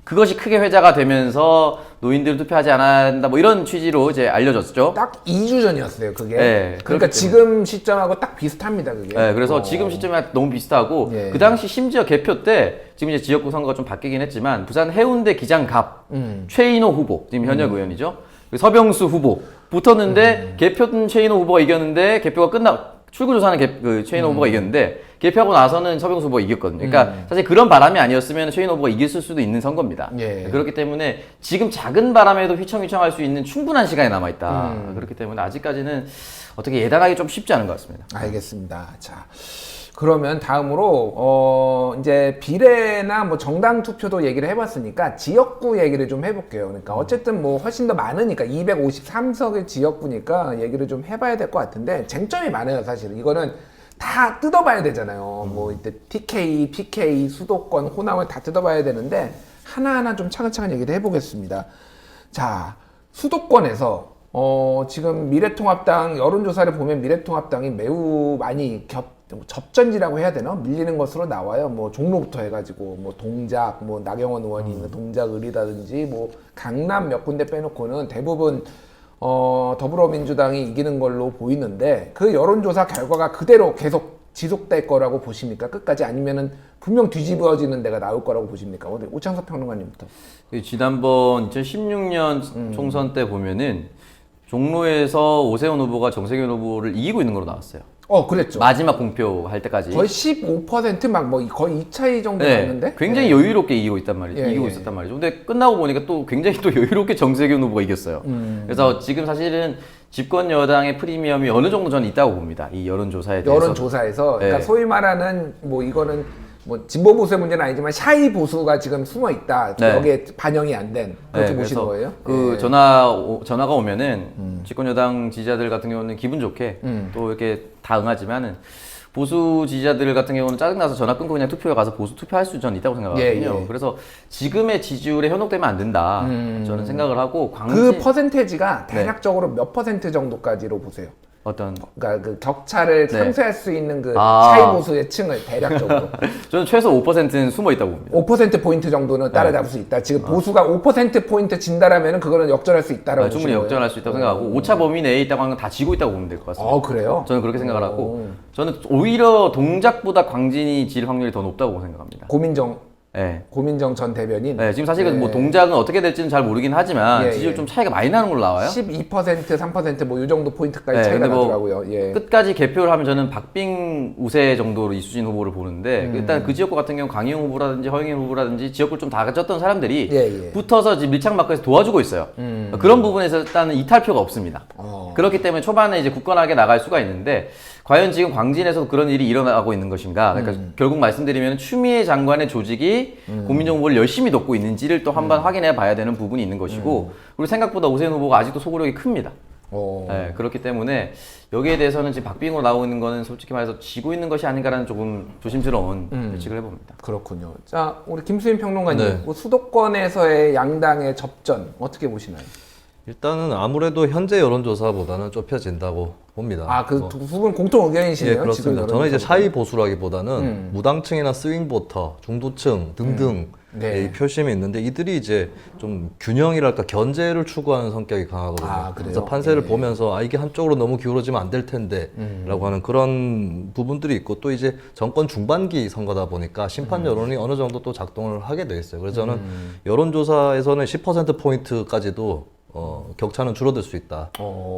그것이 크게 회자가 되면서 노인들은 투표하지 않아야 한다 뭐 이런 취지로 이제 알려졌죠. 딱 2주 전이었어요, 그게. 네, 그러니까 그렇기 지금 시점하고 딱 비슷합니다, 그게. 네, 그래서 지금 시점이 너무 비슷하고 예. 그 당시 심지어 개표 때 지금 이제 지역구 선거가 좀 바뀌긴 했지만 부산 해운대 기장갑 최인호 후보 지금 현역 의원이죠. 서병수 후보 붙었는데 개표는 최인호 후보가 이겼는데 개표가 출구조사는 그 최인호 후보가 이겼는데 개표하고 나서는 서병수 후보가 이겼거든요. 그러니까 사실 그런 바람이 아니었으면 최인호 후보가 이겼을 수도 있는 선거입니다. 예. 그렇기 때문에 지금 작은 바람에도 휘청휘청할 수 있는 충분한 시간이 남아있다. 그렇기 때문에 아직까지는 어떻게 예단하기 좀 쉽지 않은 것 같습니다. 알겠습니다. 자, 그러면 다음으로 이제 비례나 뭐 정당 투표도 얘기를 해봤으니까 지역구 얘기를 좀 해볼게요. 그러니까 어쨌든 뭐 훨씬 더 많으니까 253석의 지역구니까 얘기를 좀 해봐야 될 것 같은데 쟁점이 많아요, 사실은. 이거는 다 뜯어봐야 되잖아요. 뭐 이때 TK, PK, 수도권, 호남을 다 뜯어봐야 되는데 하나하나 좀 차근차근 얘기를 해보겠습니다. 자, 수도권에서 지금 미래통합당 여론조사를 보면 미래통합당이 매우 많이 접전지라고 해야 되나? 밀리는 것으로 나와요. 뭐 종로부터 해가지고 뭐 동작, 뭐 나경원 의원이 있는 동작을이라든지 뭐 강남 몇 군데 빼놓고는 대부분 더불어민주당이 이기는 걸로 보이는데 그 여론조사 결과가 그대로 계속 지속될 거라고 보십니까? 끝까지 아니면은 분명 뒤집어지는 데가 나올 거라고 보십니까? 우리 오창석 평론가님부터. 지난번 2016년 총선 때 보면은 종로에서 오세훈 후보가 정세균 후보를 이기고 있는 걸로 나왔어요. 그랬죠. 마지막 공표할 때까지. 거의 15% 막 뭐 거의 2차이 정도 네, 났는데 굉장히 여유롭게 이기고 있단 말이죠. 예, 이기고 예. 있었단 말이죠. 근데 끝나고 보니까 또 굉장히 또 여유롭게 정세균 후보가 이겼어요. 그래서 지금 사실은 집권 여당의 프리미엄이 어느 정도 저는 있다고 봅니다. 이 여론조사에 대해서. 여론조사에서 그러니까 네. 소위 말하는 뭐 이거는 뭐 진보 보수의 문제는 아니지만 샤이 보수가 지금 숨어 있다. 네. 여기에 반영이 안 된 그렇게 네, 보시는 그래서 거예요? 그 예. 전화가 오면은 집권 여당 지지자들 같은 경우는 기분 좋게 또 이렇게 다 응하지만은 보수 지지자들 같은 경우는 짜증나서 전화 끊고 그냥 투표에 가서 보수 투표할 수 전 있다고 생각하거든요. 예, 예. 그래서 지금의 지지율에 현혹되면 안 된다. 저는 생각을 하고 그 퍼센테이지가 대략적으로 몇 퍼센트 정도까지로 보세요? 어떤 그러니까 그 격차를 네. 상쇄할 수 있는 그 아. 차이 보수의 층을 대략적으로 저는 최소 5%는 숨어 있다고 봅니다. 5%포인트 정도는 따라잡을 수 있다. 지금 보수가 5%포인트 진다라면 그거는 역전할 수 있다라고 충분히 보시는 역전할 수 있다고 생각하고 오차 범위 내에 있다고 하는 건 다 지고 있다고 보면 될 것 같습니다. 그래요? 저는 그렇게 생각을 하고 저는 오히려 동작보다 광진이 질 확률이 더 높다고 생각합니다. 고민정 전 대변인. 네, 지금 사실 네. 뭐 동작은 어떻게 될지는 잘 모르긴 하지만 예, 지지율 예. 좀 차이가 많이 나는 걸로 나와요. 12%, 3% 뭐 이 정도 포인트까지 네, 차이가 근데 뭐 나더라고요. 예. 끝까지 개표를 하면 저는 박빙 우세 정도로 이수진 후보를 보는데 음. 일단 그 지역구 같은 경우 강희용 후보라든지 허영일 후보라든지 지역구를 좀 다 가졌던 사람들이 예, 예. 붙어서 지금 밀착 마크에서 도와주고 있어요. 그런 부분에서 일단은 이탈표가 없습니다. 그렇기 때문에 초반에 이제 굳건하게 나갈 수가 있는데 과연 지금 광진에서 그런 일이 일어나고 있는 것인가? 그러니까 결국 말씀드리면 추미애 장관의 조직이 고민정 후보를 열심히 돕고 있는지를 또 한번 확인해 봐야 되는 부분이 있는 것이고 그리고 생각보다 오세훈 후보가 아직도 소구력이 큽니다. 네, 그렇기 때문에 여기에 대해서는 지금 박빙으로 나오고 있는 거는 솔직히 말해서 지고 있는 것이 아닌가라는 조금 조심스러운 예측을 해봅니다. 그렇군요. 자, 우리 김수인 평론가님, 네. 뭐 수도권에서의 양당의 접전 어떻게 보시나요? 일단은 아무래도 현재 여론조사보다는 좁혀진다고 봅니다. 아, 그 두 분 공통 의견이시네요. 예, 그렇습니다. 지금 저는 이제 여론조사보다. 샤이 보수라기보다는 무당층이나 스윙보터, 중도층 등등 네. 이 표심이 있는데 이들이 이제 좀 균형이랄까 견제를 추구하는 성격이 강하거든요. 아, 그래요? 그래서 판세를 예. 보면서 이게 한쪽으로 너무 기울어지면 안 될 텐데라고 하는 그런 부분들이 있고 또 이제 정권 중반기 선거다 보니까 심판 여론이 어느 정도 또 작동을 하게 돼 있어요. 그래서 저는 여론조사에서는 10% 포인트까지도 격차는 줄어들 수 있다.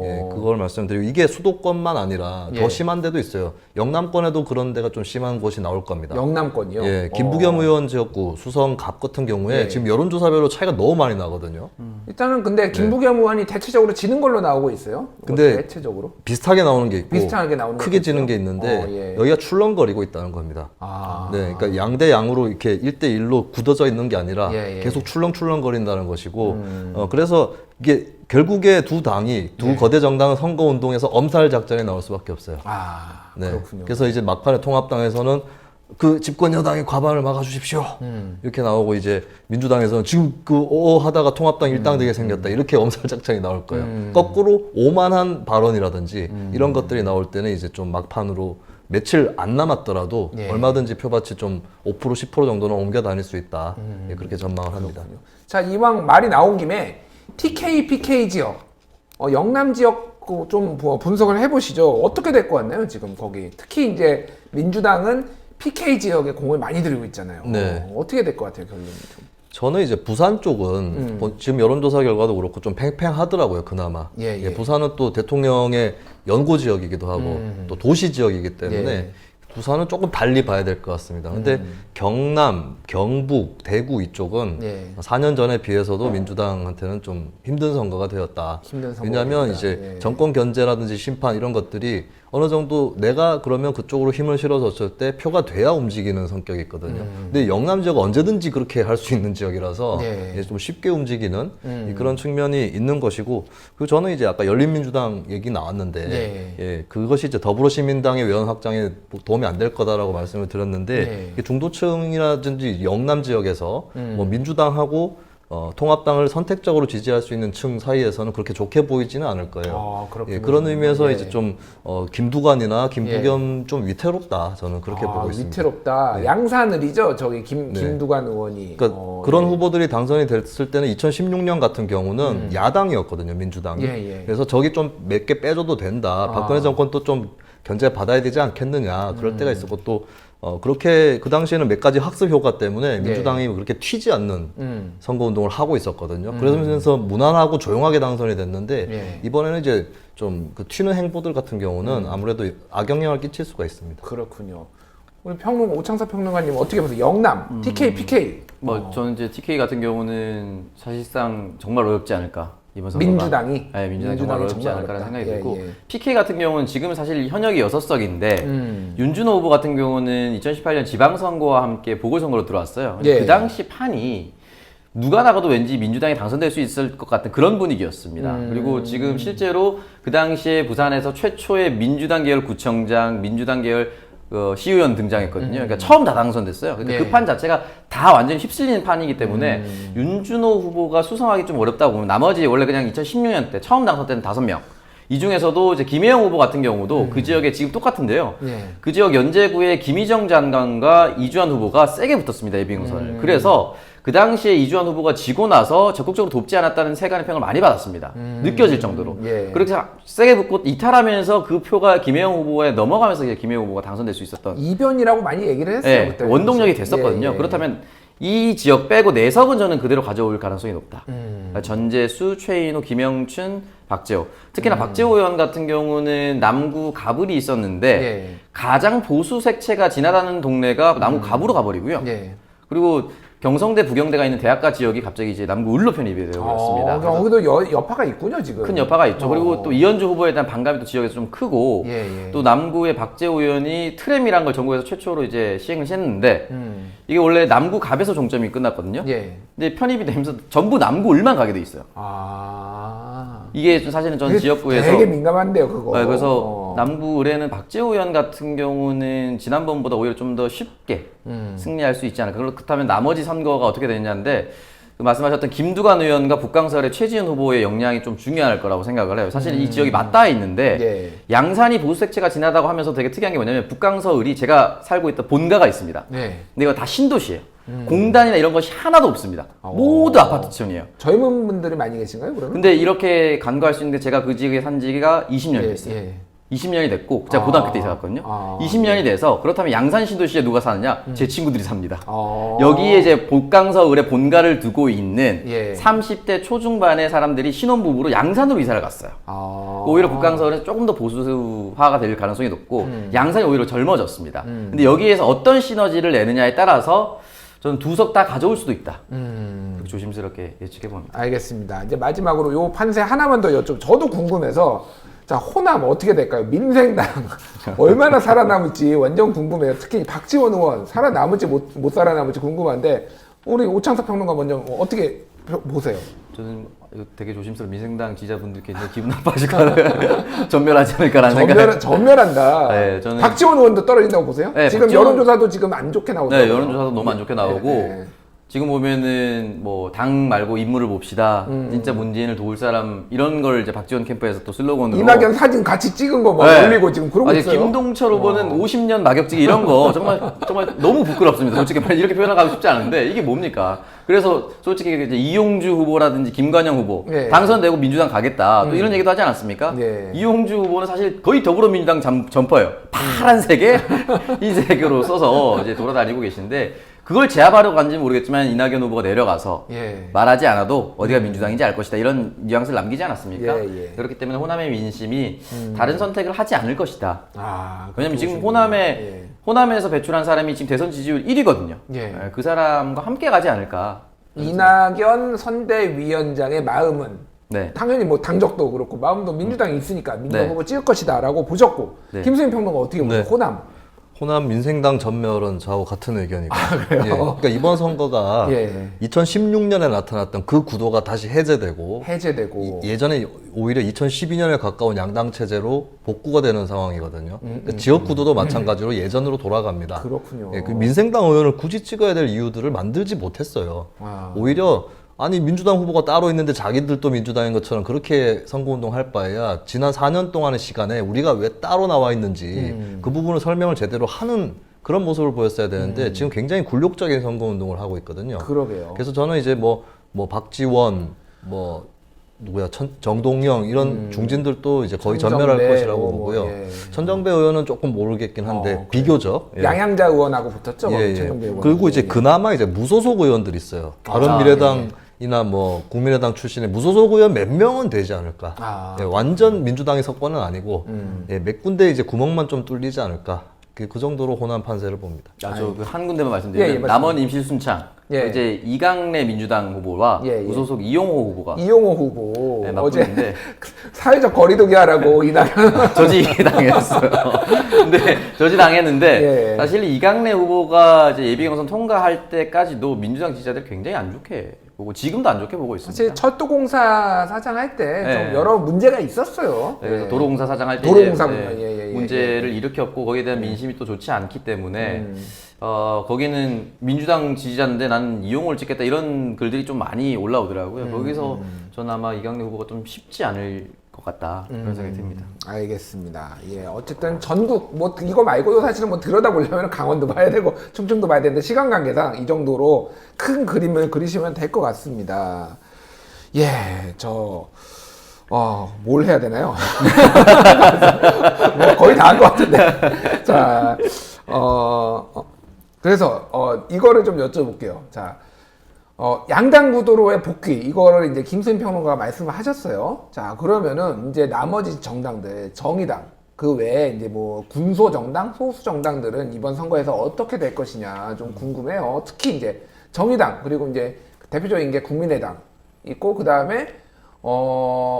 예, 그걸 말씀드리고 이게 수도권만 아니라 예. 더 심한 데도 있어요. 영남권에도 그런 데가 좀 심한 곳이 나올 겁니다. 영남권이요? 예, 김부겸 의원 지역구 수성 갑 같은 경우에 예. 지금 여론조사별로 차이가 너무 많이 나거든요. 일단은 근데 김부겸 의원이 대체적으로 지는 걸로 나오고 있어요. 근데 대체적으로 비슷하게 나오는 게 있고 비슷하게 나오는 크게 것도 지는 있어요? 게 있는데 예. 여기가 출렁거리고 있다는 겁니다. 아, 네, 그러니까 양대 양으로 이렇게 1대1로 굳어져 있는 게 아니라 예, 예. 계속 출렁출렁거린다는 것이고 그래서 이게 결국에 두 당이 두 거대 정당은 선거운동에서 엄살 작전에 나올 수밖에 없어요. 아, 네. 그렇군요. 그래서 이제 막판에 통합당에서는 그 집권 여당의 과반을 막아주십시오. 이렇게 나오고 이제 민주당에서는 지금 하다가 통합당 일당되게 생겼다. 이렇게 엄살 작전이 나올 거예요. 거꾸로 오만한 발언이라든지 이런 것들이 나올 때는 이제 좀 막판으로 며칠 안 남았더라도 예. 얼마든지 표밭이 좀 5% 10% 정도는 옮겨 다닐 수 있다. 예, 그렇게 전망을 합니다. 자, 이왕 말이 나온 김에 TK, PK 지역, 영남 지역 좀 분석을 해보시죠. 어떻게 될 것 같나요, 지금 거기? 특히 이제 민주당은 PK 지역에 공을 많이 들이고 있잖아요. 네. 어떻게 될 것 같아요, 결론이 좀? 저는 이제 부산 쪽은 지금 여론조사 결과도 그렇고 좀 팽팽하더라고요, 그나마. 예, 예. 부산은 또 대통령의 연고 지역이기도 하고 또 도시 지역이기 때문에 예. 부산은 조금 달리 봐야 될 것 같습니다. 근데 경남, 경북, 대구 이쪽은 예. 4년 전에 비해서도 민주당한테는 좀 힘든 선거가 되었다. 힘든 선거가 왜냐하면 되었다. 이제 예. 정권 견제라든지 심판 이런 것들이 어느 정도 내가 그러면 그쪽으로 힘을 실어줬을 때 표가 돼야 움직이는 성격이 있거든요. 근데 영남 지역은 언제든지 그렇게 할 수 있는 지역이라서 예. 예, 좀 쉽게 움직이는 그런 측면이 있는 것이고 그리고 저는 이제 아까 열린민주당 얘기 나왔는데 예. 예, 그것이 이제 더불어시민당의 외연 확장에 도움이 안 될 거다라고 말씀을 드렸는데 예. 이게 중도층이라든지 영남 지역에서 뭐 민주당하고 통합당을 선택적으로 지지할 수 있는 층 사이에서는 그렇게 좋게 보이지는 않을 거예요. 아, 그렇군요. 예, 그런 의미에서 예. 이제 좀 김두관이나 김부겸 좀 위태롭다 저는 그렇게 보고 있습니다. 위태롭다. 양산을이죠, 저기 네. 김두관 의원이. 그러니까 그런 후보들이 당선이 됐을 때는 2016년 같은 경우는 야당이었거든요, 민주당이. 예, 예. 그래서 저기 좀 몇 개 빼줘도 된다. 박근혜 정권도 좀 견제 받아야 되지 않겠느냐. 그럴 때가 있었고 또 그렇게 그 당시에는 몇 가지 학습 효과 때문에 민주당이 그렇게 튀지 않는 선거운동을 하고 있었거든요. 그러면서 무난하고 조용하게 당선이 됐는데 예. 이번에는 이제 좀 그 튀는 행보들 같은 경우는 아무래도 악영향을 끼칠 수가 있습니다. 그렇군요. 우리 오창사 평론가님 어떻게 보세요? 영남, TK, PK. 저는 이제 TK 같은 경우는 사실상 정말 어렵지 않을까. 이번 선거가. 민주당이? 네, 민주당이 정말 어렵지 정말 않을까라는 어렵다. 생각이 예, 들고 예. PK 같은 경우는 지금 사실 현역이 6석인데 윤준호 후보 같은 경우는 2018년 지방선거와 함께 보궐선거로 들어왔어요. 예. 그 당시 판이 누가 나가도 왠지 민주당이 당선될 수 있을 것 같은 그런 분위기였습니다. 그리고 지금 실제로 그 당시에 부산에서 최초의 민주당 계열 구청장, 민주당 계열 시의원 등장했거든요. 그러니까 처음 다 당선됐어요. 그러니까 네. 그 판 자체가 다 완전히 휩쓸리는 판이기 때문에 윤준호 후보가 수성하기 좀 어렵다고 보면 나머지 원래 그냥 2016년 때 처음 당선 때는 5명 이 중에서도 이제 김혜영 후보 같은 경우도 그 지역에 지금 똑같은데요. 예. 그 지역 연제구에 김희정 장관과 이주환 후보가 세게 붙었습니다. 예비경선을. 그래서 그 당시에 이주환 후보가 지고 나서 적극적으로 돕지 않았다는 세간의 평을 많이 받았습니다. 느껴질 정도로. 예. 그렇게 세게 붙고 이탈하면서 그 표가 김혜영 후보에 넘어가면서 이제 김혜영 후보가 당선될 수 있었던 이변이라고 많이 얘기를 했어요. 네, 그때. 원동력이 됐었거든요. 예, 예. 그렇다면 이 지역 빼고 내석은 저는 그대로 가져올 가능성이 높다. 그러니까 전재수, 최인호, 김영춘, 박재호. 특히나 박재호 의원 같은 경우는 남구 가불이 있었는데 예. 가장 보수 색채가 지나다는 동네가 남구 가불로 가버리고요. 예. 그리고 경성대, 부경대가 있는 대학가 지역이 갑자기 이제 남구 을로 편입이 되어버렸습니다. 거기도 여파가 있군요, 지금. 큰 여파가 있죠. 그리고 또 이현주 후보에 대한 반감이 또 지역에서 좀 크고 예, 예. 또 남구의 박재호 의원이 트램이란 걸 전국에서 최초로 이제 시행을 했는데 이게 원래 남구 갑에서 종점이 끝났거든요. 예. 근데 편입이 되면서 전부 남구 을만 가게 돼 있어요. 이게 좀 사실은 전 그게 지역구에서 되게 민감한데요, 그거. 네, 그래서 남구 을에는 박재호 의원 같은 경우는 지난번보다 오히려 좀 더 쉽게 승리할 수 있지 않을까. 그렇다면 나머지 선거가 어떻게 되느냐인데 그 말씀하셨던 김두관 의원과 북강설의 최지은 후보의 역량이 좀 중요할 거라고 생각을 해요. 사실 이 지역이 맞닿아 있는데 예. 양산이 보수 색채가 진하다고 하면서 되게 특이한 게 뭐냐면 북강서을이 제가 살고 있던 본가가 있습니다. 네. 근데 이거 다 신도시예요. 공단이나 이런 것이 하나도 없습니다. 모두 아파트촌이에요. 젊은 분들이 많이 계신가요, 그러면? 근데 이렇게 간과할 수 있는데 제가 그 지역에 산 지가 20년이 됐어요. 예. 20년이 됐고 제가 고등학교 때 이사 갔거든요. 20년이 돼서 그렇다면 양산 신도시에 누가 사느냐? 제 친구들이 삽니다. 여기에 이제 북강서을의 본가를 두고 있는 예. 30대 초중반의 사람들이 신혼부부로 양산으로 이사를 갔어요. 오히려 북강서울은 조금 더 보수화가 될 가능성이 높고 양산이 오히려 젊어졌습니다. 근데 여기에서 어떤 시너지를 내느냐에 따라서 저는 두 석 다 가져올 수도 있다. 그렇게 조심스럽게 예측해 봅니다. 알겠습니다. 이제 마지막으로 요 판세 하나만 더 여쭤. 저도 궁금해서 자 호남 어떻게 될까요? 민생당 얼마나 살아남을지 완전 궁금해요. 특히 박지원 의원 살아남을지 못 살아남을지 궁금한데 우리 오창석 평론가 먼저 어떻게 보세요? 저는 이거 되게 조심스러운 민생당 지지자분들 굉장히 기분 나빠하실 거라는 전멸하지 않을까라는 생각이 전멸한다. 네, 저는 박지원 의원도 떨어진다고 보세요? 네, 지금 박지원- 여론조사도 지금 안 좋게 나오더라고요. 네, 여론조사도 너무 안 좋게 나오고 네. 지금 보면은 뭐 당 말고 인물을 봅시다. 진짜 문재인을 도울 사람 이런 걸 이제 박지원 캠프에서 또 슬로건으로 이낙연 사진 같이 찍은 거 막 네. 올리고 지금 그러고 아니, 있어요. 김동철 후보는 50년 막역지기 이런 거 정말 너무 부끄럽습니다. 솔직히 말해 이렇게 표현하기 쉽지 않은데 이게 뭡니까? 그래서 솔직히 이제 이용주 후보라든지 김관영 후보 네. 당선되고 민주당 가겠다 또 이런 얘기도 하지 않았습니까? 네. 이용주 후보는 사실 거의 더불어민주당 점퍼예요. 파란색에 흰색으로 써서 이제 돌아다니고 계신데 그걸 제압하려고 간지 모르겠지만 이낙연 후보가 내려가서 예. 말하지 않아도 어디가 민주당인지 알 것이다 이런 뉘앙스를 남기지 않았습니까? 예, 예. 그렇기 때문에 호남의 민심이 다른 선택을 하지 않을 것이다. 왜냐면 지금 예. 호남에서 배출한 사람이 지금 대선 지지율 1위거든요. 예. 그 사람과 함께 가지 않을까. 이낙연 선대위원장의 마음은 네. 당연히 뭐 당적도 그렇고 마음도 민주당이 있으니까 민주당 네. 후보 찍을 것이다라고 보셨고 네. 김수현 평론가 어떻게 보세요? 네. 호남. 호남 민생당 전멸은 저하고 같은 의견이고. 예, 그러니까 이번 선거가 예. 2016년에 나타났던 그 구도가 다시 해제되고 해제되고 예전에 오히려 2012년에 가까운 양당 체제로 복구가 되는 상황이거든요. 그러니까 지역 구도도 마찬가지로 예전으로 돌아갑니다. 그렇군요. 예, 그 민생당 의원을 굳이 찍어야 될 이유들을 만들지 못했어요. 오히려 아니 민주당 후보가 따로 있는데 자기들도 민주당인 것처럼 그렇게 선거운동 할 바에야 지난 4년 동안의 시간에 우리가 왜 따로 나와 있는지 그 부분을 설명을 제대로 하는 그런 모습을 보였어야 되는데 지금 굉장히 굴욕적인 선거운동을 하고 있거든요. 그러게요. 그래서 저는 이제 뭐 박지원 누구야 정동영 이런 중진들도 이제 거의 전멸할 천정배, 것이라고 뭐, 보고요. 예. 천정배 의원은 조금 모르겠긴 한데 비교적 예. 양양자 의원하고 붙었죠. 예, 예. 천정배 의원. 그리고 이제 그나마 이제 무소속 의원들이 있어요. 바른미래당이나 뭐 국민의당 출신의 무소속 의원 몇 명은 되지 않을까. 예, 완전 민주당의 석권은 아니고 예, 몇 군데 이제 구멍만 좀 뚫리지 않을까. 그 정도로 호남 판세를 봅니다. 저 그 한 군데만 말씀드리면 예, 남원 임실순창 예. 이제 이강래 민주당 후보와 예, 예. 무소속 이용호 후보가 이용호 후보 네, 어제 맞붙는데 사회적 거리두기 하라고 이낙연 저지당했어요. 근데 저지당했는데 예. 사실 이강래 후보가 이제 예비경선 통과할 때까지도 민주당 지지자들 굉장히 안 좋게 보고 지금도 안 좋게 보고 있습니다. 사실 철도공사 사장 할 때 좀 네. 여러 문제가 있었어요. 네, 그래서 예. 도로공사 사장 할 때 도로공사 이제, 문제, 예, 문제를 일으켰고 거기에 대한 민심이 또 좋지 않기 때문에 거기는 민주당 지지자인데 나는 이용호를 찍겠다 이런 글들이 좀 많이 올라오더라고요. 거기서 저는 아마 이강래 후보가 좀 쉽지 않을 것 같다 그런 생각이 듭니다. 알겠습니다. 예, 어쨌든 전국 뭐 이거 말고도 사실은 뭐 들여다보려면 강원도 봐야 되고 충청도 봐야 되는데 시간 관계상 이 정도로 큰 그림을 그리시면 될 것 같습니다. 예, 뭘 해야 되나요? 뭐 거의 다 한 것 같은데. 자, 그래서 이거를 좀 여쭤볼게요. 자, 양당 구도로의 복귀 이거를 이제 김수인 평론가가 말씀을 하셨어요. 자, 그러면은 이제 나머지 정당들 정의당 그 외에 이제 뭐 군소 정당, 소수 정당들은 이번 선거에서 어떻게 될 것이냐 좀 궁금해요. 특히 이제 정의당 그리고 이제 대표적인 게 국민의당 있고 그 다음에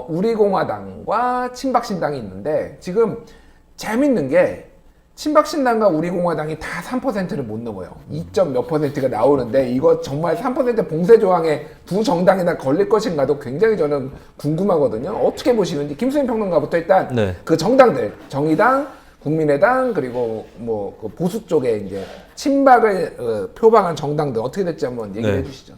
우리공화당과 친박신당이 있는데 지금 재밌는 게 친박신당과 우리공화당이 다 3%를 못 넘어요. 2점 몇 %가 나오는데 이거 정말 3% 봉쇄 조항에 두 정당이나 걸릴 것인가도 굉장히 저는 궁금하거든요. 어떻게 보시는지 김수인 평론가부터 일단 네. 그 정당들 정의당, 국민의당 그리고 뭐 그 보수 쪽에 이제 친박을 표방한 정당들 어떻게 될지 한번 얘기해 네. 주시죠.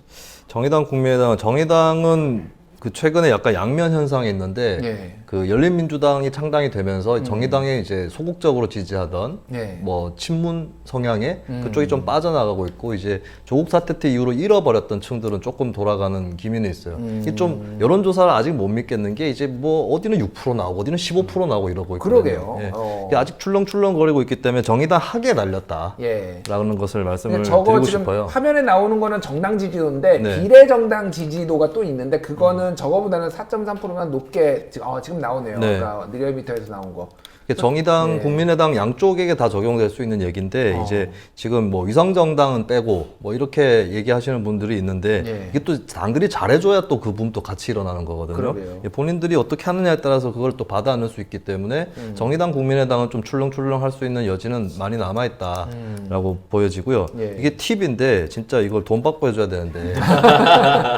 정의당은 그 최근에 약간 양면 현상이 있는데 예. 그 열린민주당이 창당이 되면서 정의당에 이제 소극적으로 지지하던 예. 뭐 친문 성향의 그쪽이 좀 빠져나가고 있고 이제 조국 사태 때 이후로 잃어버렸던 층들은 조금 돌아가는 기미는 있어요. 이게 좀 여론조사를 아직 못 믿겠는 게 이제 뭐 어디는 6% 나오고 어디는 15% 나오고 이러고 있거든요. 그러게요. 예. 이게 아직 출렁출렁거리고 있기 때문에 정의당 하게 날렸다. 예. 라는 것을 말씀을 근데 저거 드리고 지금 싶어요. 화면에 나오는 거는 정당 지지도인데 네. 비례정당 지지도가 또 있는데 그거는 저거보다는 4.3%만 높게 지금 나오네요. 네. 그러니까 리얼미터에서 나온 거. 정의당, 예. 국민의당 양쪽에게 다 적용될 수 있는 얘기인데 이제 지금 뭐 위성정당은 빼고 뭐 이렇게 얘기하시는 분들이 있는데 예. 이게 또 당들이 잘해줘야 또 그 붐도 같이 일어나는 거거든요. 그러게요. 예, 본인들이 어떻게 하느냐에 따라서 그걸 또 받아 안을 수 있기 때문에 정의당, 국민의당은 좀 출렁출렁 할 수 있는 여지는 많이 남아있다라고 보여지고요. 예. 이게 팁인데 진짜 이걸 돈 받고 해줘야 되는데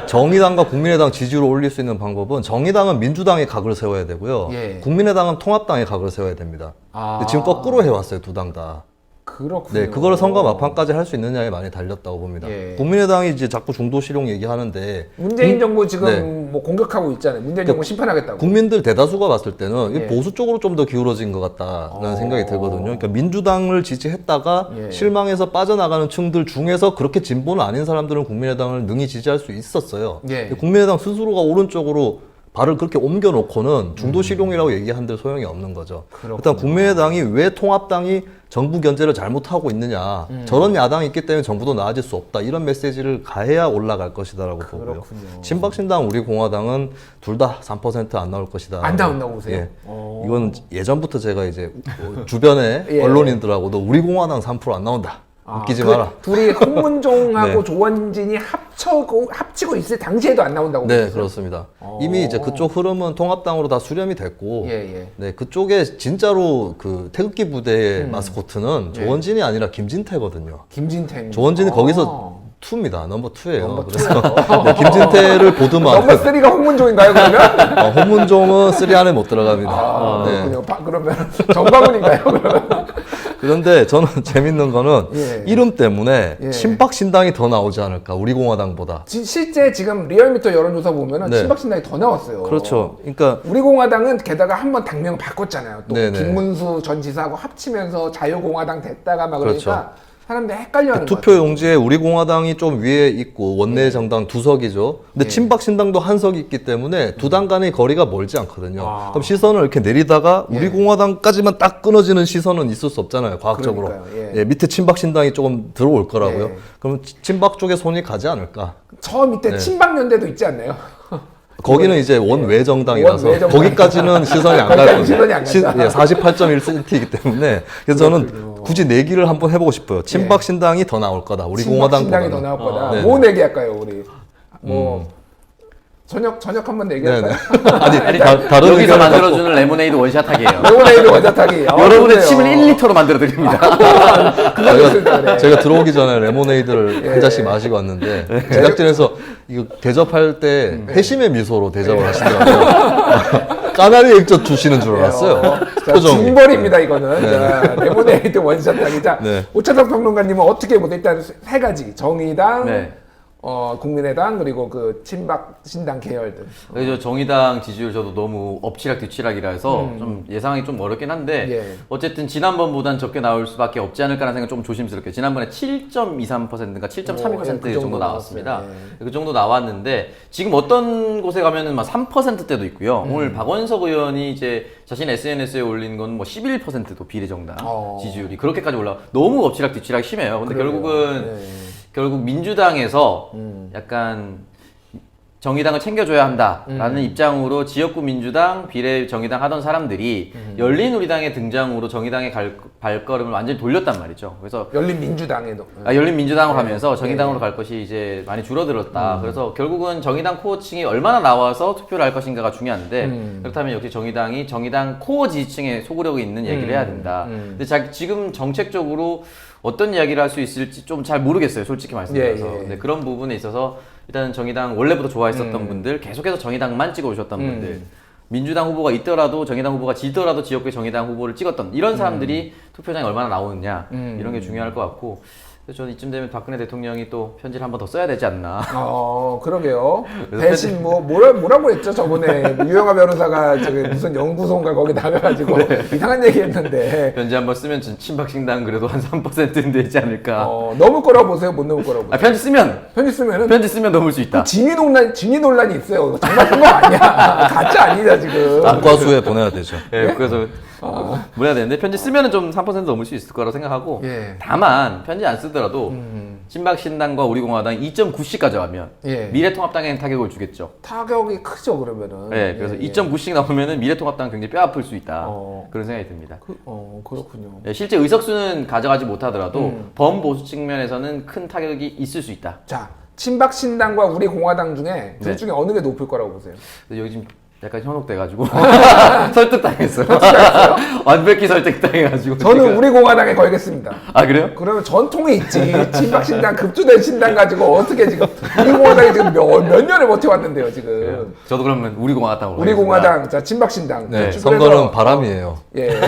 정의당과 국민의당 지지율을 올릴 수 있는 방법은 정의당은 민주당의 각을 세워야 되고요. 예. 국민의당은 통합당의 각을 세워야 됩니다. 근데 지금 거꾸로 해왔어요, 두 당 다. 그렇군요. 네, 그거를 선거 막판까지 할 수 있느냐에 많이 달렸다고 봅니다. 예. 국민의당이 이제 자꾸 중도 실용 얘기하는데 문재인 정부 지금 네. 뭐 공격하고 있잖아요. 문재인 정부 심판하겠다고. 국민들 대다수가 봤을 때는 예. 보수 쪽으로 좀 더 기울어진 것 같다라는 생각이 들거든요. 그러니까 민주당을 지지했다가 예. 실망해서 빠져나가는 층들 중에서 그렇게 진보는 아닌 사람들은 국민의당을 능히 지지할 수 있었어요. 예. 근데 국민의당 스스로가 오른쪽으로 발을 그렇게 옮겨놓고는 중도 실용이라고 얘기한들 소용이 없는 거죠. 일단 국민의당이 왜 통합당이 정부 견제를 잘못하고 있느냐, 저런 야당이 있기 때문에 정부도 나아질 수 없다, 이런 메시지를 가해야 올라갈 것이다라고 보고요. 그렇군요. 친박신당, 우리공화당은 둘 다 3% 안 나올 것이다. 안 나온다고 보세요? 예. 이건 예전부터 제가 이제 주변에 예. 언론인들하고도 우리공화당 3% 안 나온다. 웃기지 마라. 둘이 홍문종하고 네. 조원진이 합치고 있을 당시에도 안 나온다고 네, 보셨어요? 그렇습니다. 이미 이제 그쪽 흐름은 통합당으로 다 수렴이 됐고, 예. 네, 그쪽에 진짜로 그 태극기 부대의 마스코트는 조원진이 아니라 김진태거든요. 김진태. 조원진이 거기서 2입니다. 넘버 2예요. 넘버 그래서 네, 김진태를 보더만 넘버 3가 홍문종인가요, 그러면? 홍문종은 3 안에 못 들어갑니다. 네. 그렇군요. 그러면 정광훈인가요, 그러면? 그런데 저는 재밌는 거는 예. 이름 때문에 예. 친박신당이 더 나오지 않을까, 우리공화당보다. 실제 지금 리얼미터 여론조사 보면은 네. 친박신당이 더 나왔어요. 그렇죠. 그러니까 우리공화당은 게다가 한번 당명 바꿨잖아요. 또 네네. 김문수 전 지사하고 합치면서 자유공화당 됐다가 막 그러니까 그렇죠. 사람들이 헷갈려하는 것 투표 같아요. 용지에 우리공화당이 좀 위에 있고 원내 정당 2석이죠. 근데 친박신당도 1석이 있기 때문에 두 당 간의 거리가 멀지 않거든요. 그럼 시선을 이렇게 내리다가 우리공화당까지만 딱 끊어지는 시선은 있을 수 없잖아요. 과학적으로. 그러니까요. 예, 밑에 친박신당이 조금 들어올 거라고요. 예. 그럼 친박 쪽에 손이 가지 않을까. 저 밑에 네. 친박연대도 있지 않나요? 거기는 이제 원외 정당이라서 원외 정당. 거기까지는 시선이 안 거기까지는 갈 시선이 안 겁니다. 간다. 48.1cm이기 때문에 그래서 저는 굳이 내기를 한번 해보고 싶어요. 친박신당이 더 나올 거다. 우리 친박신당이 더 공화당보다는. 나올 거다. 네네. 뭐 내기할까요, 우리? 뭐 저녁 한번 내기할까요? 아니, 다른 여기서 의견을 만들어주는 레모네이드 원샷하기예요. 레모네이드 원자타기. 여러분의 좋네요. 침을 1리터로 만들어 드립니다. 그거 있을 때 그래. 제가 들어오기 전에 레모네이드를 한 잔씩 마시고 왔는데 제작진에서 이거 대접할 때 회심의 미소로 대접을 하시더라고요. 까나리 액젓 주시는 줄 알았어요. 자, 표정이. 징벌입니다 이거는. 자, 레모네이드 원샷타기. 자, 네. 오차석 평론가님은 어떻게 보세요? 일단 세 가지 정의당, 네. 국민의당 그리고 그 친박 신당 계열들. 그래서 정의당 지지율 저도 너무 엎치락뒤치락이라 해서 좀 예상하기 좀 어렵긴 한데 예. 어쨌든 지난번보단 적게 나올 수밖에 없지 않을까라는 생각 좀 조심스럽게. 지난번에 7.23%인가 7.32% 그 정도 나왔습니다. 나왔어요. 예. 그 정도 나왔는데 지금 어떤 곳에 가면은 막 3%대도 있고요. 오늘 박원석 의원이 이제 자신 SNS에 올린 건 뭐 11%도 비례정당 지지율이 그렇게까지 올라. 너무 엎치락뒤치락 심해요. 근데 그러게요. 결국은 예. 결국 민주당에서 약간 정의당을 챙겨줘야 한다라는 입장으로 지역구 민주당, 비례 정의당 하던 사람들이 열린우리당의 등장으로 정의당의 발걸음을 완전히 돌렸단 말이죠. 그래서 열린민주당에도. 열린민주당으로 가면서 정의당으로 갈 것이 이제 많이 줄어들었다. 그래서 결국은 정의당 코어층이 얼마나 나와서 투표를 할 것인가가 중요한데 그렇다면 역시 정의당이 정의당 코어 지지층에 소구력 있는 얘기를 해야 된다. 근데 지금 정책적으로 어떤 이야기를 할 수 있을지 좀 잘 모르겠어요. 솔직히 말씀드려서. 예. 근데 그런 부분에 있어서 일단은 정의당 원래부터 좋아했었던 분들, 계속해서 정의당만 찍어오셨던 분들, 민주당 후보가 있더라도 정의당 후보가 지더라도 지역구에 정의당 후보를 찍었던 이런 사람들이 투표장에 얼마나 나오느냐 이런 게 중요할 것 같고, 그래서 저는 이쯤 되면 박근혜 대통령이 또 편지를 한 번 더 써야 되지 않나. 그러게요. 대신 뭐라고 했죠? 저번에 유영아 변호사가 저기 무슨 연구소인가 거기 나가가지고 이상한 얘기 했는데. 편지 한 번 쓰면 친박신당 그래도 한 3%는 되지 않을까. 넘을 거라고 보세요? 못 넘을 거라고 보세요? 편지 쓰면 편지 쓰면은 넘을 수 있다. 진위 논란이 있어요. 정말 그거 아니야. 가짜 아니냐 지금. 안과수에 보내야 되죠. 예, 그래서 뭐 해야 되는데 편지 쓰면은 좀 3% 넘을 수 있을 거라고 생각하고 예. 다만 편지 안 쓰더라도 친박신당과 우리공화당 2.9씩 가져가면 예. 미래통합당에는 타격을 주겠죠. 타격이 크죠 그러면은. 네, 그래서 2.9씩 나오면은 미래통합당 굉장히 뼈 아플 수 있다. 그런 생각이 듭니다. 그렇군요. 예, 실제 의석수는 가져가지 못하더라도 범보수 측면에서는 큰 타격이 있을 수 있다. 자, 친박신당과 우리공화당 중에 둘 네. 중에 어느 게 높을 거라고 보세요? 근데 여기 지금 약간 현혹돼가지고 설득당했어요. 완벽히 설득당해가지고. 저는 지금. 우리공화당에 걸겠습니다. 아 그래요? 그러면 전통이 있지. 친박신당 급주된 신당 가지고 어떻게 지금 우리공화당이 지금 몇 년을 버텨왔는데요 지금. 저도 그러면 우리공화당으로. 우리공화당, 자 친박신당. 네, 급주해서- 선거는 바람이에요. 예.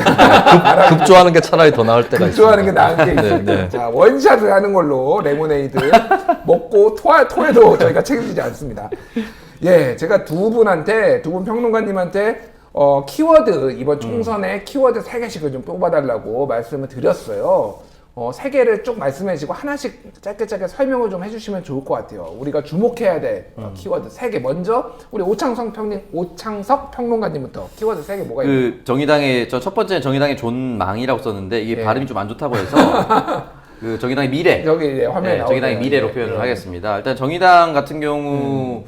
급조하는 게 차라리 더 나을 때가 있습니다. 급조하는 게 나은 게 네, 있습니다. 네. 자 원샷을 하는 걸로 레모네이드 먹고 토해도 저희가 책임지지 않습니다. 예, 제가 두 분 평론가님한테 키워드 이번 총선에 키워드 3개씩을 좀 뽑아달라고 말씀을 드렸어요. 3개를 쭉 말씀해 주시고 하나씩 짧게 설명을 좀 해주시면 좋을 것 같아요. 우리가 주목해야 될 키워드 3개. 먼저 우리 오창석 평론가님부터 키워드 3개 뭐가 있나요? 그 정의당의 저 첫 번째 정의당의 존망이라고 썼는데 이게 예. 발음이 좀 안 좋다고 해서 그 정의당의 미래. 여기 이제 화면에 나오네요. 정의당의 미래로 예, 표현을 예. 하겠습니다. 일단 정의당 같은 경우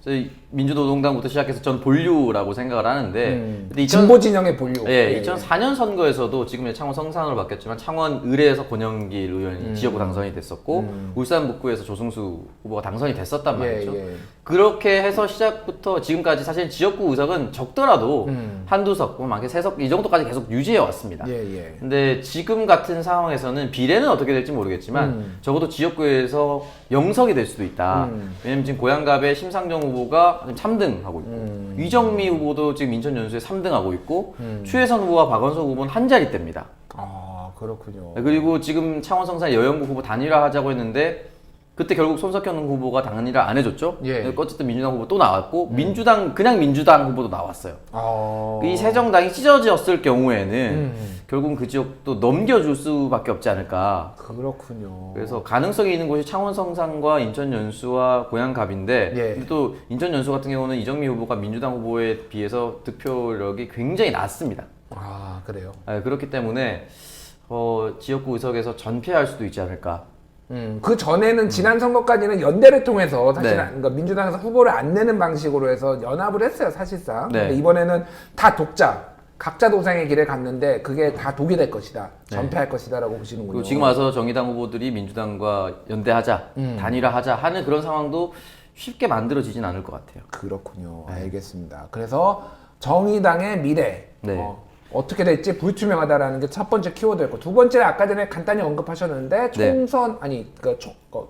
저희 민주노동당부터 시작해서 전 본류라고 생각을 하는데 근데 진보 진영의 본류. 예, 2004년 선거에서도 지금 창원 성산으로 바뀌었지만 창원 의뢰에서 권영길 의원이 지역구 당선이 됐었고 울산 북구에서 조승수 후보가 당선이 됐었단 말이죠. 예. 그렇게 해서 시작부터 지금까지 사실 지역구 의석은 적더라도 한두 석, 많게 세 석 이 정도까지 계속 유지해 왔습니다. 예. 근데 지금 같은 상황에서는 비례는 어떻게 될지 모르겠지만 적어도 지역구에서 영석이 될 수도 있다. 왜냐면 지금 고양갑의 심상정 후보가 3등하고 있고 이정미 후보도 지금 인천 연수에 3등하고 있고 추혜선 후보와 박원석 후보는 한 자리대입니다. 아 그렇군요. 그리고 지금 창원 성산 여영구 후보 단일화하자고 했는데 그때 결국 손석현 후보가 단일화 안 해줬죠. 예. 어쨌든 민주당 후보 또 나왔고 그냥 민주당 후보도 나왔어요. 이 세 정당이 찢어졌을 경우에는 결국은 그 지역도 넘겨줄 수밖에 없지 않을까. 그렇군요. 그래서 가능성이 있는 곳이 창원 성산과 인천 연수와 고양갑인데 예. 근데 또 인천 연수 같은 경우는 이정미 후보가 민주당 후보에 비해서 득표력이 굉장히 낮습니다. 아 그래요. 그렇기 때문에 지역구 의석에서 전패할 수도 있지 않을까. 그 전에는 지난 선거까지는 연대를 통해서 사실 네. 그러니까 민주당에서 후보를 안 내는 방식으로 해서 연합을 했어요 사실상. 네. 근데 이번에는 다 독자, 각자 도생의 길을 갔는데 그게 다 독이 될 것이다, 전패할 것이다라고 보시는군요. 그리고 지금 와서 정의당 후보들이 민주당과 연대하자, 단일화하자 하는 그런 상황도 쉽게 만들어지진 않을 것 같아요. 그렇군요. 알겠습니다. 그래서 정의당의 미래. 네. 어떻게 될지 불투명하다라는 게 첫 번째 키워드였고 두 번째 아까 전에 간단히 언급하셨는데 총선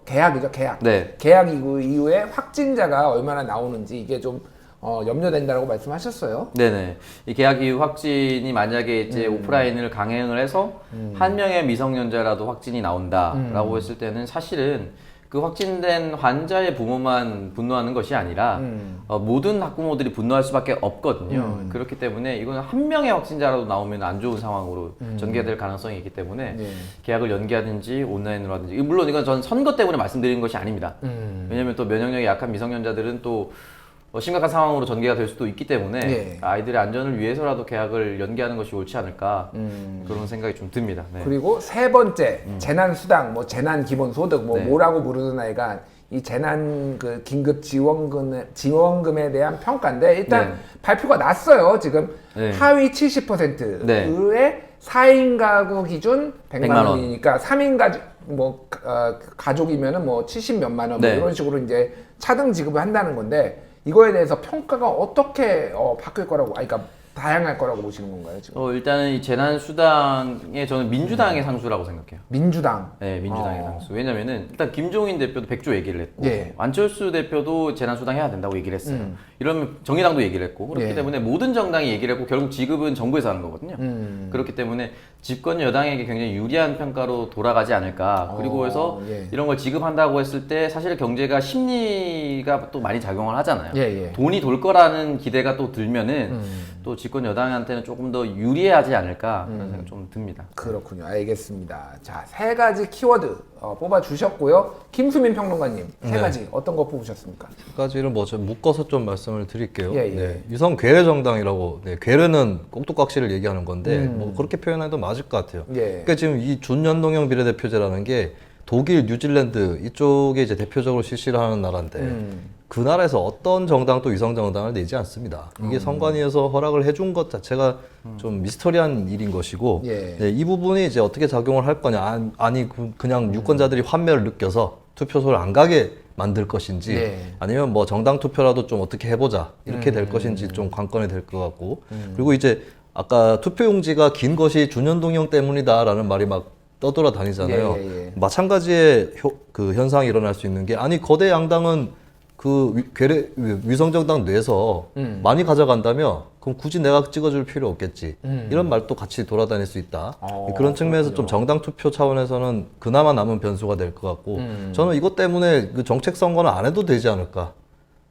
계약이죠 계약. 네. 계약 이후에 확진자가 얼마나 나오는지 이게 좀 염려된다라고 말씀하셨어요. 네네. 이 계약 이후 확진이 만약에 이제 오프라인을 강행을 해서 한 명의 미성년자라도 확진이 나온다라고 했을 때는 사실은 그 확진된 환자의 부모만 분노하는 것이 아니라 모든 학부모들이 분노할 수밖에 없거든요. 그렇기 때문에 이거는 한 명의 확진자라도 나오면 안 좋은 상황으로 전개될 가능성이 있기 때문에 계약을 연기하든지 온라인으로 하든지, 물론 이건 전 선거 때문에 말씀드리는 것이 아닙니다. 왜냐하면 또 면역력이 약한 미성년자들은 또 심각한 상황으로 전개가 될 수도 있기 때문에 아이들의 안전을 위해서라도 계약을 연기하는 것이 옳지 않을까 그런 생각이 좀 듭니다. 네. 그리고 세 번째 재난수당, 뭐 재난기본소득, 뭐라고 부르는 아이가 이 재난 그 긴급 지원금에 대한 평가인데 일단 발표가 났어요. 지금 하위 70%의 네. 4인 가구 기준 100만 100만 원. 원이니까 3인 가족 가족이면은 뭐 70 몇만 원 뭐 이런 식으로 이제 차등 지급을 한다는 건데 이거에 대해서 평가가 어떻게 바뀔 거라고, 그러니까 다양할 거라고 보시는 건가요, 지금? 일단은 이 재난수당에 저는 민주당의 상수라고 생각해요. 민주당. 네, 민주당의 상수. 왜냐면은 일단 김종인 대표도 100조 얘기를 했고 예. 안철수 대표도 재난수당 해야 된다고 얘기를 했어요. 이러면 정의당도 얘기를 했고 그렇기 때문에 모든 정당이 얘기를 했고 결국 지급은 정부에서 하는 거거든요. 그렇기 때문에 집권 여당에게 굉장히 유리한 평가로 돌아가지 않을까. 그리고 해서 이런 걸 지급한다고 했을 때 사실 경제가 심리가 또 많이 작용을 하잖아요. 돈이 돌 거라는 기대가 또 들면은 또 집권 여당한테는 조금 더 유리하지 않을까 그런 생각 좀 듭니다. 그렇군요. 알겠습니다. 자, 세 가지 키워드 뽑아 주셨고요. 김수민 평론가님, 세 가지 어떤 거 뽑으셨습니까? 세 가지를 뭐 좀 묶어서 좀 말씀을 드릴게요. 예. 네, 유성 괴뢰 정당이라고, 괴뢰는 꼭두각시를 얘기하는 건데 뭐 그렇게 표현해도 맞을 것 같아요. 그러니까 지금 이 준연동형 비례대표제라는 게 독일, 뉴질랜드 이쪽에 이제 대표적으로 실시를 하는 나라인데 그 나라에서 어떤 정당도 위성 정당을 내지 않습니다. 이게 선관위에서 허락을 해준 것 자체가 좀 미스터리한 일인 것이고, 이 부분이 이제 어떻게 작용을 할 거냐, 아니 그냥 유권자들이 환멸을 느껴서 투표소를 안 가게 만들 것인지, 아니면 뭐 정당 투표라도 좀 어떻게 해보자 이렇게 될 것인지 좀 관건이 될 것 같고, 그리고 이제 아까 투표용지가 긴 것이 준연동형 때문이다라는 말이 막 떠돌아다니잖아요. 마찬가지의 그 현상이 일어날 수 있는 게, 아니 거대 양당은 그 위성정당 내서 많이 가져간다며 그럼 굳이 내가 찍어줄 필요 없겠지, 이런 말도 같이 돌아다닐 수 있다. 그런 측면에서 좀 정당 투표 차원에서는 그나마 남은 변수가 될 것 같고, 저는 이것 때문에 그 정책 선거는 안 해도 되지 않을까.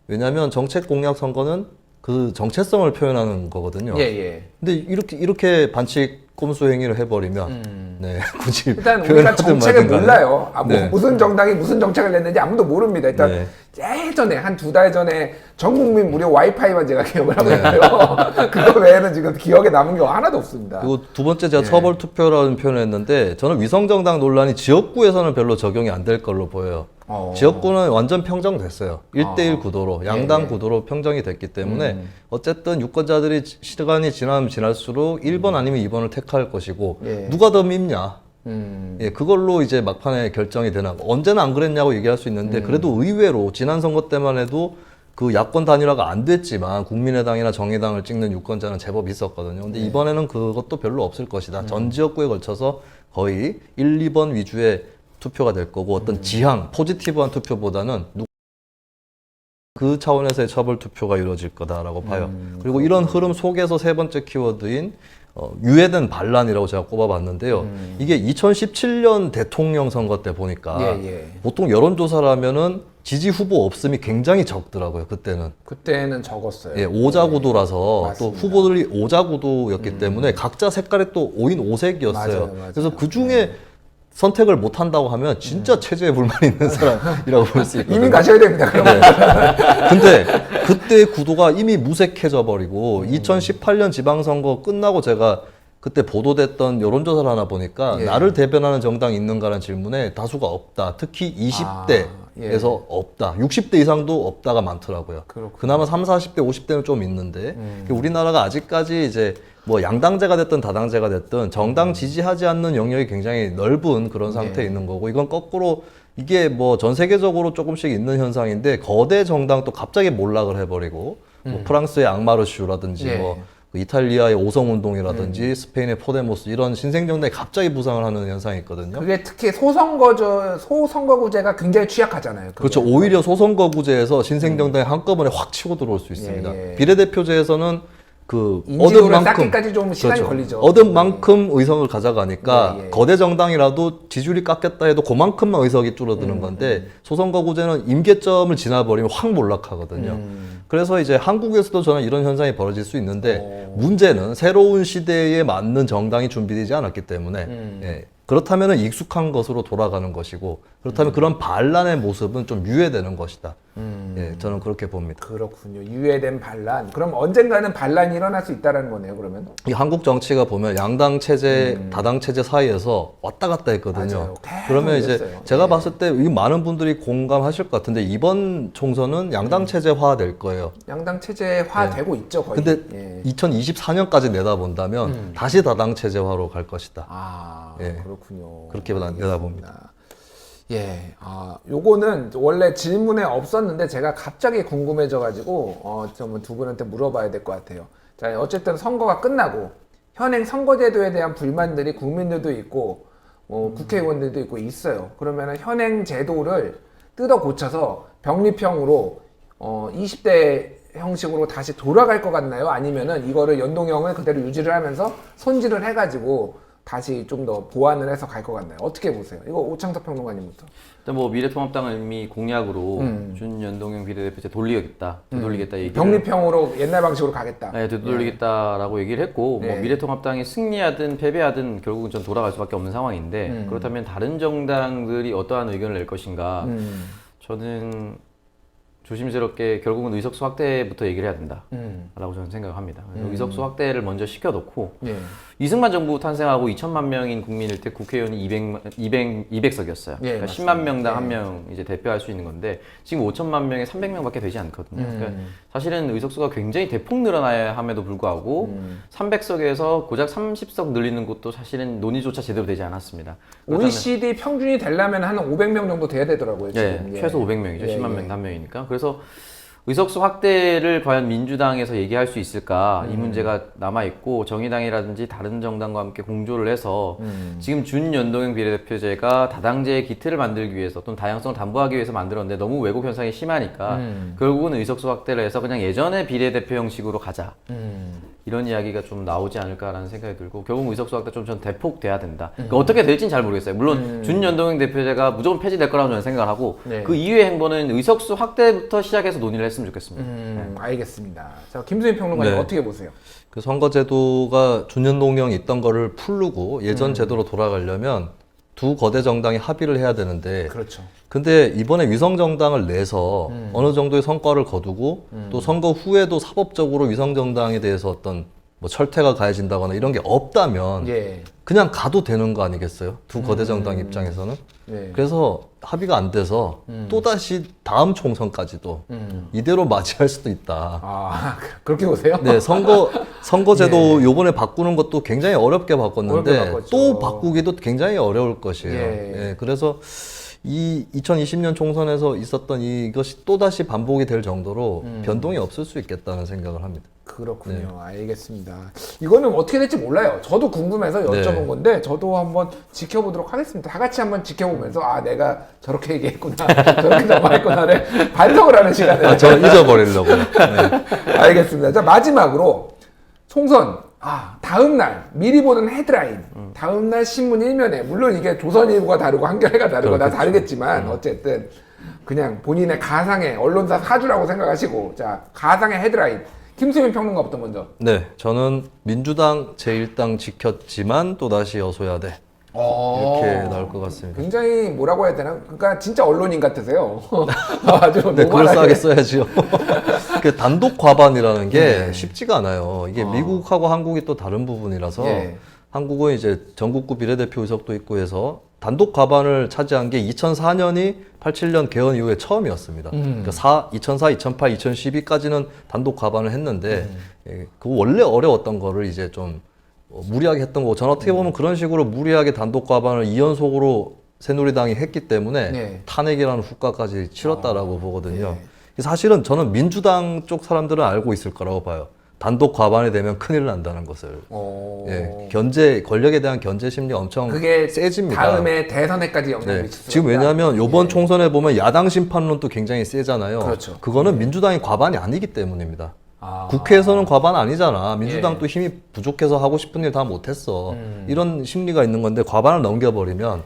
왜냐하면 정책 공약 선거는 그 정체성을 표현하는 거거든요. 근데 이렇게 반칙 꼼수 행위를 해버리면 굳이 일단 우리가 정책을 몰라요. 무슨 정당이 무슨 정책을 냈는지 아무도 모릅니다. 일단 예전에 한 2달 전에 전 국민 무료 와이파이만 제가 기억을 하고 있어요. 그거 외에는 지금 기억에 남은 게 하나도 없습니다. 그리고 두 번째 제가 처벌 투표라는 표현을 했는데, 저는 위성정당 논란이 지역구에서는 별로 적용이 안 될 걸로 보여요. 지역구는 완전 평정됐어요. 1대1 구도로, 양당 구도로 평정이 됐기 때문에 어쨌든 유권자들이 시간이 지나면 지날수록 1번 아니면 2번을 택할 것이고, 누가 더 밉냐, 그걸로 이제 막판에 결정이 되나. 언제나 안 그랬냐고 얘기할 수 있는데, 그래도 의외로 지난 선거 때만 해도 그 야권 단일화가 안 됐지만 국민의당이나 정의당을 찍는 유권자는 제법 있었거든요. 근데 이번에는 그것도 별로 없을 것이다. 전 지역구에 걸쳐서 거의 1, 2번 위주의 투표가 될 거고, 어떤 지향, 포지티브한 투표보다는 그 차원에서의 처벌 투표가 이루어질 거다라고 봐요. 그리고 이런 흐름 속에서 세 번째 키워드인 유예된 반란이라고 제가 꼽아봤는데요. 이게 2017년 대통령 선거 때 보니까 보통 여론조사라면은 지지 후보 없음이 굉장히 적더라고요. 그때는 적었어요. 오자구도라서 맞습니다. 또 후보들이 오자구도였기 때문에 각자 색깔이 또 5인 5색이었어요. 맞아요. 그래서 그 중에 선택을 못 한다고 하면 진짜 체제에 불만이 있는 사람이라고 볼 수 있거든요. 이미 가셔야 됩니다. 그러면. 근데 그때 구도가 이미 무색해져 버리고 2018년 지방선거 끝나고 제가 그때 보도됐던 여론조사를 하나 보니까 나를 대변하는 정당이 있는가라는 질문에 다수가 없다. 특히 20대에서 없다. 60대 이상도 없다가 많더라고요. 그나마 30, 40대, 50대는 좀 있는데 우리나라가 아직까지 이제 뭐 양당제가 됐든 다당제가 됐든 정당 지지하지 않는 영역이 굉장히 넓은 그런 상태에 있는 거고, 이건 거꾸로 이게 뭐 전 세계적으로 조금씩 있는 현상인데, 거대 정당도 갑자기 몰락을 해버리고, 뭐 프랑스의 앙마르슈라든지 뭐 이탈리아의 오성운동이라든지 스페인의 포데모스, 이런 신생정당이 갑자기 부상을 하는 현상이 있거든요. 그게 특히 소선거구제가 굉장히 취약하잖아요. 그렇죠. 오히려 소선거구제에서 신생정당이 한꺼번에 확 치고 들어올 수 있습니다. 비례대표제에서는 그 인지도를 쌓기까지 좀 시간이 그렇죠. 걸리죠. 얻은 만큼 의석을 가져가니까 예, 예. 거대 정당이라도 지지율이 깎였다 해도 그만큼만 의석이 줄어드는 건데 소선거구제는 임계점을 지나버리면 확 몰락하거든요. 그래서 이제 한국에서도 저는 이런 현상이 벌어질 수 있는데 문제는 새로운 시대에 맞는 정당이 준비되지 않았기 때문에 예. 그렇다면 익숙한 것으로 돌아가는 것이고 그렇다면 그런 반란의 모습은 좀 유예되는 것이다. 예, 저는 그렇게 봅니다. 그렇군요. 유예된 반란. 그럼 언젠가는 반란이 일어날 수 있다라는 거네요. 그러면. 이 한국 정치가 보면 양당 체제, 다당 체제 사이에서 왔다 갔다 했거든요. 맞아요. 계속 그러면 이제 이랬어요. 제가 네. 봤을 때 이 많은 분들이 공감하실 것 같은데 이번 총선은 양당 체제화 될 거예요. 양당 체제화 되고 있죠, 거의. 근데 예. 2024년까지 내다본다면 다시 다당 체제화로 갈 것이다. 아, 예. 그렇군요. 그렇게 내다봅니다. 예, 요거는 원래 질문에 없었는데 제가 갑자기 궁금해져가지고 좀 두 분한테 물어봐야 될 것 같아요. 자, 어쨌든 선거가 끝나고 현행 선거제도에 대한 불만들이 국민들도 있고 국회의원들도 있고 있어요. 그러면 현행 제도를 뜯어 고쳐서 병립형으로 20대 형식으로 다시 돌아갈 것 같나요? 아니면은 이거를 연동형을 그대로 유지를 하면서 손질을 해가지고 다시 좀 더 보완을 해서 갈 것 같나요? 어떻게 보세요? 이거 오창석 평론가님부터. 일단 뭐 미래통합당은 이미 공약으로 준연동형 비례대표제 돌리겠다, 되돌리겠다 얘기를 병립형으로 옛날 방식으로 가겠다. 네, 되돌리겠다라고 얘기를 했고 네. 뭐 미래통합당이 승리하든 패배하든 결국은 전 돌아갈 수밖에 없는 상황인데 그렇다면 다른 정당들이 어떠한 의견을 낼 것인가? 저는 조심스럽게 결국은 의석수 확대부터 얘기를 해야 된다라고 저는 생각합니다. 의석수 확대를 먼저 시켜놓고 예. 이승만 정부 탄생하고 2천만 명인 국민일 때 국회의원이 200석이었어요. 예, 그러니까 맞습니다. 10만 명당 예. 한 명 이제 대표할 수 있는 건데 지금 5천만 명에 300명밖에 되지 않거든요. 그러니까 사실은 의석수가 굉장히 대폭 늘어나야 함에도 불구하고 300석에서 고작 30석 늘리는 것도 사실은 논의조차 제대로 되지 않았습니다. OECD 평균이 되려면 한 500명 정도 돼야 되더라고요. 예, 지금. 예. 최소 500명이죠. 예, 10만 예. 명 한 명이니까. 그래서 의석수 확대를 과연 민주당에서 얘기할 수 있을까 이 문제가 남아있고 정의당이라든지 다른 정당과 함께 공조를 해서 지금 준연동형 비례대표제가 다당제의 기틀을 만들기 위해서 또는 다양성을 담보하기 위해서 만들었는데 너무 왜곡 현상이 심하니까 결국은 의석수 확대를 해서 그냥 예전의 비례대표 형식으로 가자 이런 이야기가 좀 나오지 않을까라는 생각이 들고 결국 의석수 확대 좀 전 대폭 돼야 된다. 그러니까 어떻게 될지는 잘 모르겠어요. 물론 준연동형 대표제가 무조건 폐지될 거라고 저는 생각을 하고 네. 그 이후의 행보는 의석수 확대부터 시작해서 논의를 했으면 좋겠습니다. 알겠습니다. 자, 김수인 평론가님 네. 어떻게 보세요? 그 선거제도가 준연동형 있던 거를 풀르고 예전 제도로 돌아가려면 두 거대 정당이 합의를 해야 되는데 그렇죠. 근데 이번에 위성정당을 내서 어느 정도의 성과를 거두고 또 선거 후에도 사법적으로 위성정당에 대해서 어떤 뭐 철퇴가 가해진다거나 이런 게 없다면 예. 그냥 가도 되는 거 아니겠어요? 두 거대 정당 입장에서는. 네. 그래서 합의가 안 돼서 또다시 다음 총선까지도 이대로 맞이할 수도 있다. 아, 그렇게 보세요? 네, 선거제도 요번에 바꾸는 것도 굉장히 어렵게 바꿨는데 어렵게 바꿨죠. 또 바꾸기도 굉장히 어려울 것이에요. 예. 예, 그래서 이 2020년 총선에서 있었던 이것이 또다시 반복이 될 정도로 변동이 없을 수 있겠다는 생각을 합니다. 그렇군요. 알겠습니다. 이거는 어떻게 될지 몰라요. 저도 궁금해서 여쭤본 네. 건데 저도 한번 지켜보도록 하겠습니다. 다 같이 한번 지켜보면서 아 내가 저렇게 얘기했구나 저렇게 넘어했구나를 반성을 하는 시간을 아, 저 잊어버리려고. 네. 알겠습니다. 자 마지막으로 총선 다음 날 미리 보는 헤드라인 다음 날 신문 일면에 물론 이게 조선일보가 다르고 한겨레가 다르고 다 다르겠지만 어쨌든 그냥 본인의 가상의 언론사 사주라고 생각하시고 자 가상의 헤드라인 김수민 평론가부터 먼저. 네, 저는 민주당 제1당 지켰지만 또다시 여소야돼. 이렇게 나올 것 같습니다. 굉장히 뭐라고 해야 되나? 그러니까 진짜 언론인 같으세요. 아주 네, 노멀하게. 그럴싸하게 써야죠. 그 단독 과반이라는 게 쉽지가 않아요. 이게 미국하고 한국이 또 다른 부분이라서 예. 한국은 이제 전국구 비례대표 의석도 있고 해서 단독 과반을 차지한 게 2004년이 87년 개헌 이후에 처음이었습니다. 그러니까 2004, 2008, 2012까지는 단독 과반을 했는데 그 원래 어려웠던 거를 이제 좀 무리하게 했던 거고 저는 어떻게 보면 그런 식으로 무리하게 단독 과반을 2연속으로 새누리당이 했기 때문에 네. 탄핵이라는 후과까지 치렀다라고 보거든요. 사실은 저는 민주당 쪽 사람들은 알고 있을 거라고 봐요. 단독 과반이 되면 큰일 난다는 것을. 예, 권력에 대한 견제 심리 엄청 그게 세집니다. 다음에 대선에까지 영향을 네. 미칠 수 지금 왜냐하면 이번 총선에 보면 야당 심판론도 굉장히 세잖아요. 그렇죠. 그거는 민주당이 과반이 아니기 때문입니다. 국회에서는 과반 아니잖아. 민주당도 힘이 부족해서 하고 싶은 일 다 못했어. 이런 심리가 있는 건데 과반을 넘겨버리면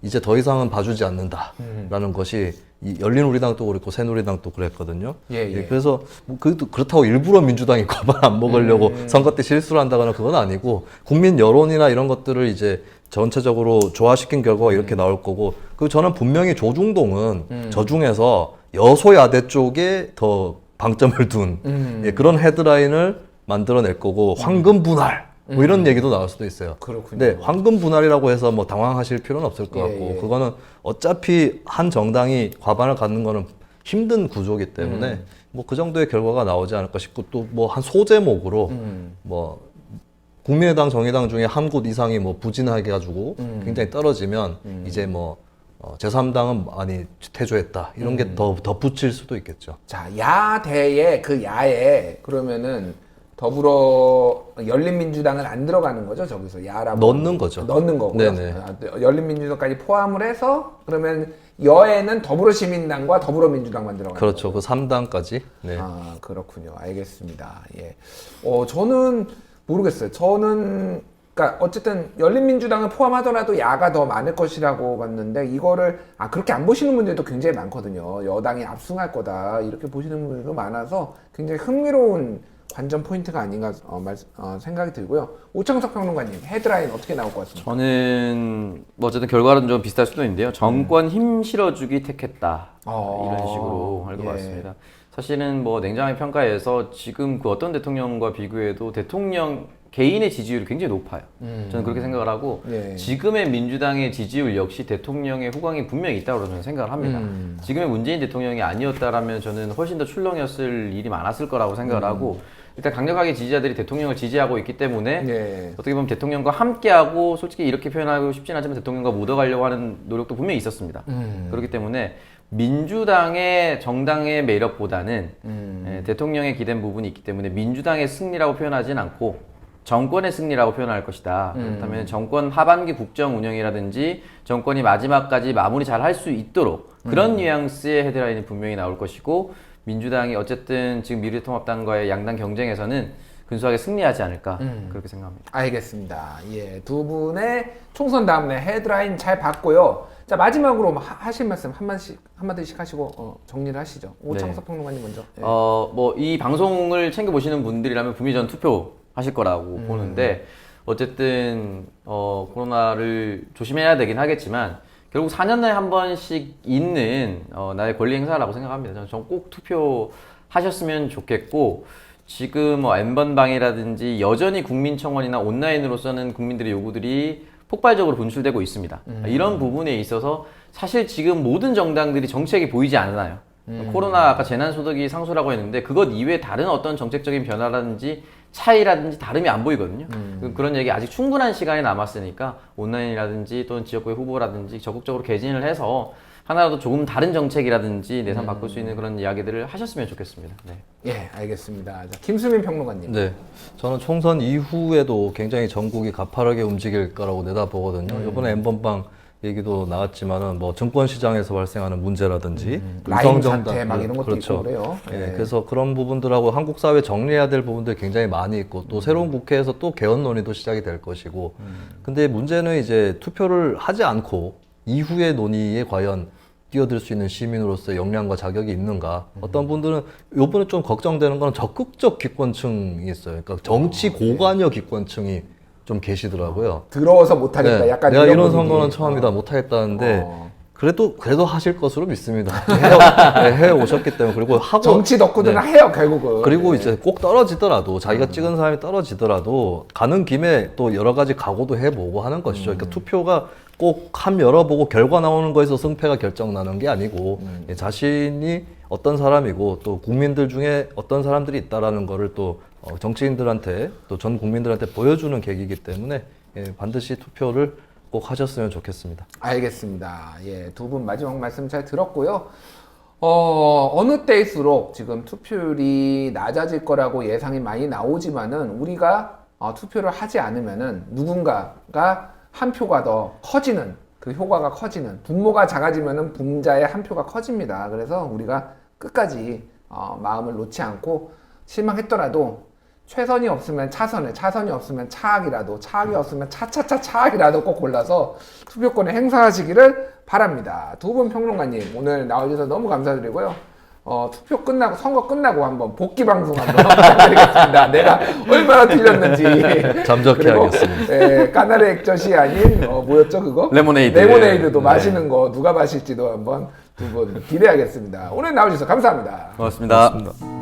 이제 더 이상은 봐주지 않는다라는 것이 이 열린우리당도 그렇고 새누리당도 그랬거든요. 그래서 뭐 그렇다고 일부러 민주당이 과반 안 먹으려고 선거 때 실수를 한다거나 그건 아니고 국민 여론이나 이런 것들을 이제 전체적으로 조화시킨 결과가 이렇게 나올 거고 그 저는 분명히 조중동은 저 중에서 여소야대 쪽에 더 방점을 둔 그런 헤드라인을 만들어낼 거고 황금 분할 뭐 이런 얘기도 나올 수도 있어요. 그렇군요. 근데 황금 분할이라고 해서 뭐 당황하실 필요는 없을 것 같고 그거는 어차피 한 정당이 과반을 갖는 거는 힘든 구조이기 때문에 뭐 그 정도의 결과가 나오지 않을까 싶고 또 뭐 한 소제목으로 뭐 국민의당 정의당 중에 한 곳 이상이 뭐 부진하게 가지고 굉장히 떨어지면 이제 뭐 제3당은 많이 퇴조했다 이런 게 더 덧붙일 수도 있겠죠. 자, 야대의 그 야에 그러면은 더불어 열린민주당은 안 들어가는 거죠, 저기서 야라고 넣는 거죠. 넣는 거고요. 네네. 열린민주당까지 포함을 해서 그러면 여에는 더불어시민당과 더불어민주당만 들어가는 그렇죠. 거죠. 그 3당까지. 네. 아, 그렇군요. 알겠습니다. 예. 저는 모르겠어요. 저는 그러니까 어쨌든 열린민주당을 포함하더라도 야가 더 많을 것이라고 봤는데 이거를 그렇게 안 보시는 분들도 굉장히 많거든요. 여당이 압승할 거다 이렇게 보시는 분들도 많아서 굉장히 흥미로운 관전 포인트가 아닌가 생각이 들고요. 오창석 평론가님 헤드라인 어떻게 나올 것 같습니까? 저는 뭐 어쨌든 결과는 좀 비슷할 수도 있는데요. 정권 힘 실어주기 택했다 이런 식으로 할 것 같습니다. 사실은 뭐 냉정하게 평가해서 지금 그 어떤 대통령과 비교해도 대통령 개인의 지지율이 굉장히 높아요. 저는 그렇게 생각을 하고 지금의 민주당의 지지율 역시 대통령의 후광이 분명히 있다고 저는 생각을 합니다. 지금의 문재인 대통령이 아니었다라면 저는 훨씬 더 출렁였을 일이 많았을 거라고 생각을 하고 일단 강력하게 지지자들이 대통령을 지지하고 있기 때문에 어떻게 보면 대통령과 함께하고 솔직히 이렇게 표현하고 싶진 않지만 대통령과 묻어가려고 하는 노력도 분명히 있었습니다. 그렇기 때문에 민주당의 정당의 매력보다는 대통령에 기댄 부분이 있기 때문에 민주당의 승리라고 표현하진 않고 정권의 승리라고 표현할 것이다. 그렇다면 정권 하반기 국정 운영이라든지 정권이 마지막까지 마무리 잘 할 수 있도록 그런 뉘앙스의 헤드라인이 분명히 나올 것이고 민주당이 어쨌든 지금 미래통합당과의 양당 경쟁에서는 근소하게 승리하지 않을까 그렇게 생각합니다. 알겠습니다. 예, 두 분의 총선 다음에 헤드라인 잘 봤고요. 자, 마지막으로 하실 말씀 한마디씩 하시고 정리를 하시죠. 오창석 평론가님 먼저. 예. 뭐 이 방송을 챙겨 보시는 분들이라면 분명히 전 투표 하실 거라고 보는데 어쨌든 코로나를 조심해야 되긴 하겠지만 결국 4년에 한 번씩 있는 나의 권리 행사라고 생각합니다. 저는 꼭 투표하셨으면 좋겠고 지금 뭐 N번방이라든지 여전히 국민청원이나 온라인으로서는 국민들의 요구들이 폭발적으로 분출되고 있습니다. 이런 부분에 있어서 사실 지금 모든 정당들이 정책이 보이지 않아요. 코로나 아까 재난소득이 상수라고 했는데 그것 이외에 다른 어떤 정책적인 변화라든지 차이라든지 다름이 안 보이거든요. 그런 얘기 아직 충분한 시간이 남았으니까 온라인이라든지 또는 지역구의 후보라든지 적극적으로 개진을 해서 하나라도 조금 다른 정책이라든지 내상 바꿀 수 있는 그런 이야기들을 하셨으면 좋겠습니다. 네. 예, 알겠습니다. 자, 김수민 평론가님. 네. 저는 총선 이후에도 굉장히 전국이 가파르게 움직일 거라고 내다보거든요. 이번에 N번방 얘기도 나왔지만은 뭐 증권시장에서 발생하는 문제라든지 라임 사태 막 이런 것도 그렇죠. 있고 그래요. 예, 그래서 그런 부분들하고 한국 사회 정리해야 될 부분들이 굉장히 많이 있고 또 새로운 국회에서 또 개헌 논의도 시작이 될 것이고 근데 문제는 이제 투표를 하지 않고 이후의 논의에 과연 뛰어들 수 있는 시민으로서의 역량과 자격이 있는가. 어떤 분들은 요번에 좀 걱정되는 건 적극적 기권층이 있어요. 그러니까 정치 고관여 기권층이 좀 계시더라고요. 들어서 못하겠다. 네, 약간 내가 이런 분위기. 선거는 처음이다 못하겠다는데 그래도 하실 것으로 믿습니다. 해 오셨기 때문에 그리고 하고 정치 덕후들은 해요 결국은. 그리고 이제 꼭 떨어지더라도 자기가 찍은 사람이 떨어지더라도 가는 김에 또 여러 가지 각오도 해보고 하는 것이죠. 그러니까 투표가 꼭 함 열어보고 결과 나오는 거에서 승패가 결정나는 게 아니고 자신이 어떤 사람이고 또 국민들 중에 어떤 사람들이 있다라는 거를 또 정치인들한테 또 전 국민들한테 보여주는 계기이기 때문에 반드시 투표를 꼭 하셨으면 좋겠습니다. 알겠습니다. 예, 두 분 마지막 말씀 잘 들었고요. 어느 때일수록 지금 투표율이 낮아질 거라고 예상이 많이 나오지만은 우리가 투표를 하지 않으면은 누군가가 한 표가 더 커지는 그 효과가 커지는 분모가 작아지면은 분자의 한 표가 커집니다. 그래서 우리가 끝까지 마음을 놓지 않고 실망했더라도 최선이 없으면 차선을, 차선이 없으면 차악이라도, 차악이 없으면 차악이라도 꼭 골라서 투표권을 행사하시기를 바랍니다. 두 분 평론가님 오늘 나와주셔서 너무 감사드리고요. 투표 끝나고, 선거 끝나고 한번 복귀 방송 한번 부탁드리겠습니다. 내가 얼마나 틀렸는지. 잠적해 그리고, 하겠습니다. 네, 까나리 액젓이 아닌, 뭐였죠, 그거? 레모네이드. 레모네이드도 네. 마시는 거 누가 마실지도 한번 두 분 기대하겠습니다. 오늘 나와주셔서 감사합니다. 고맙습니다. 고맙습니다.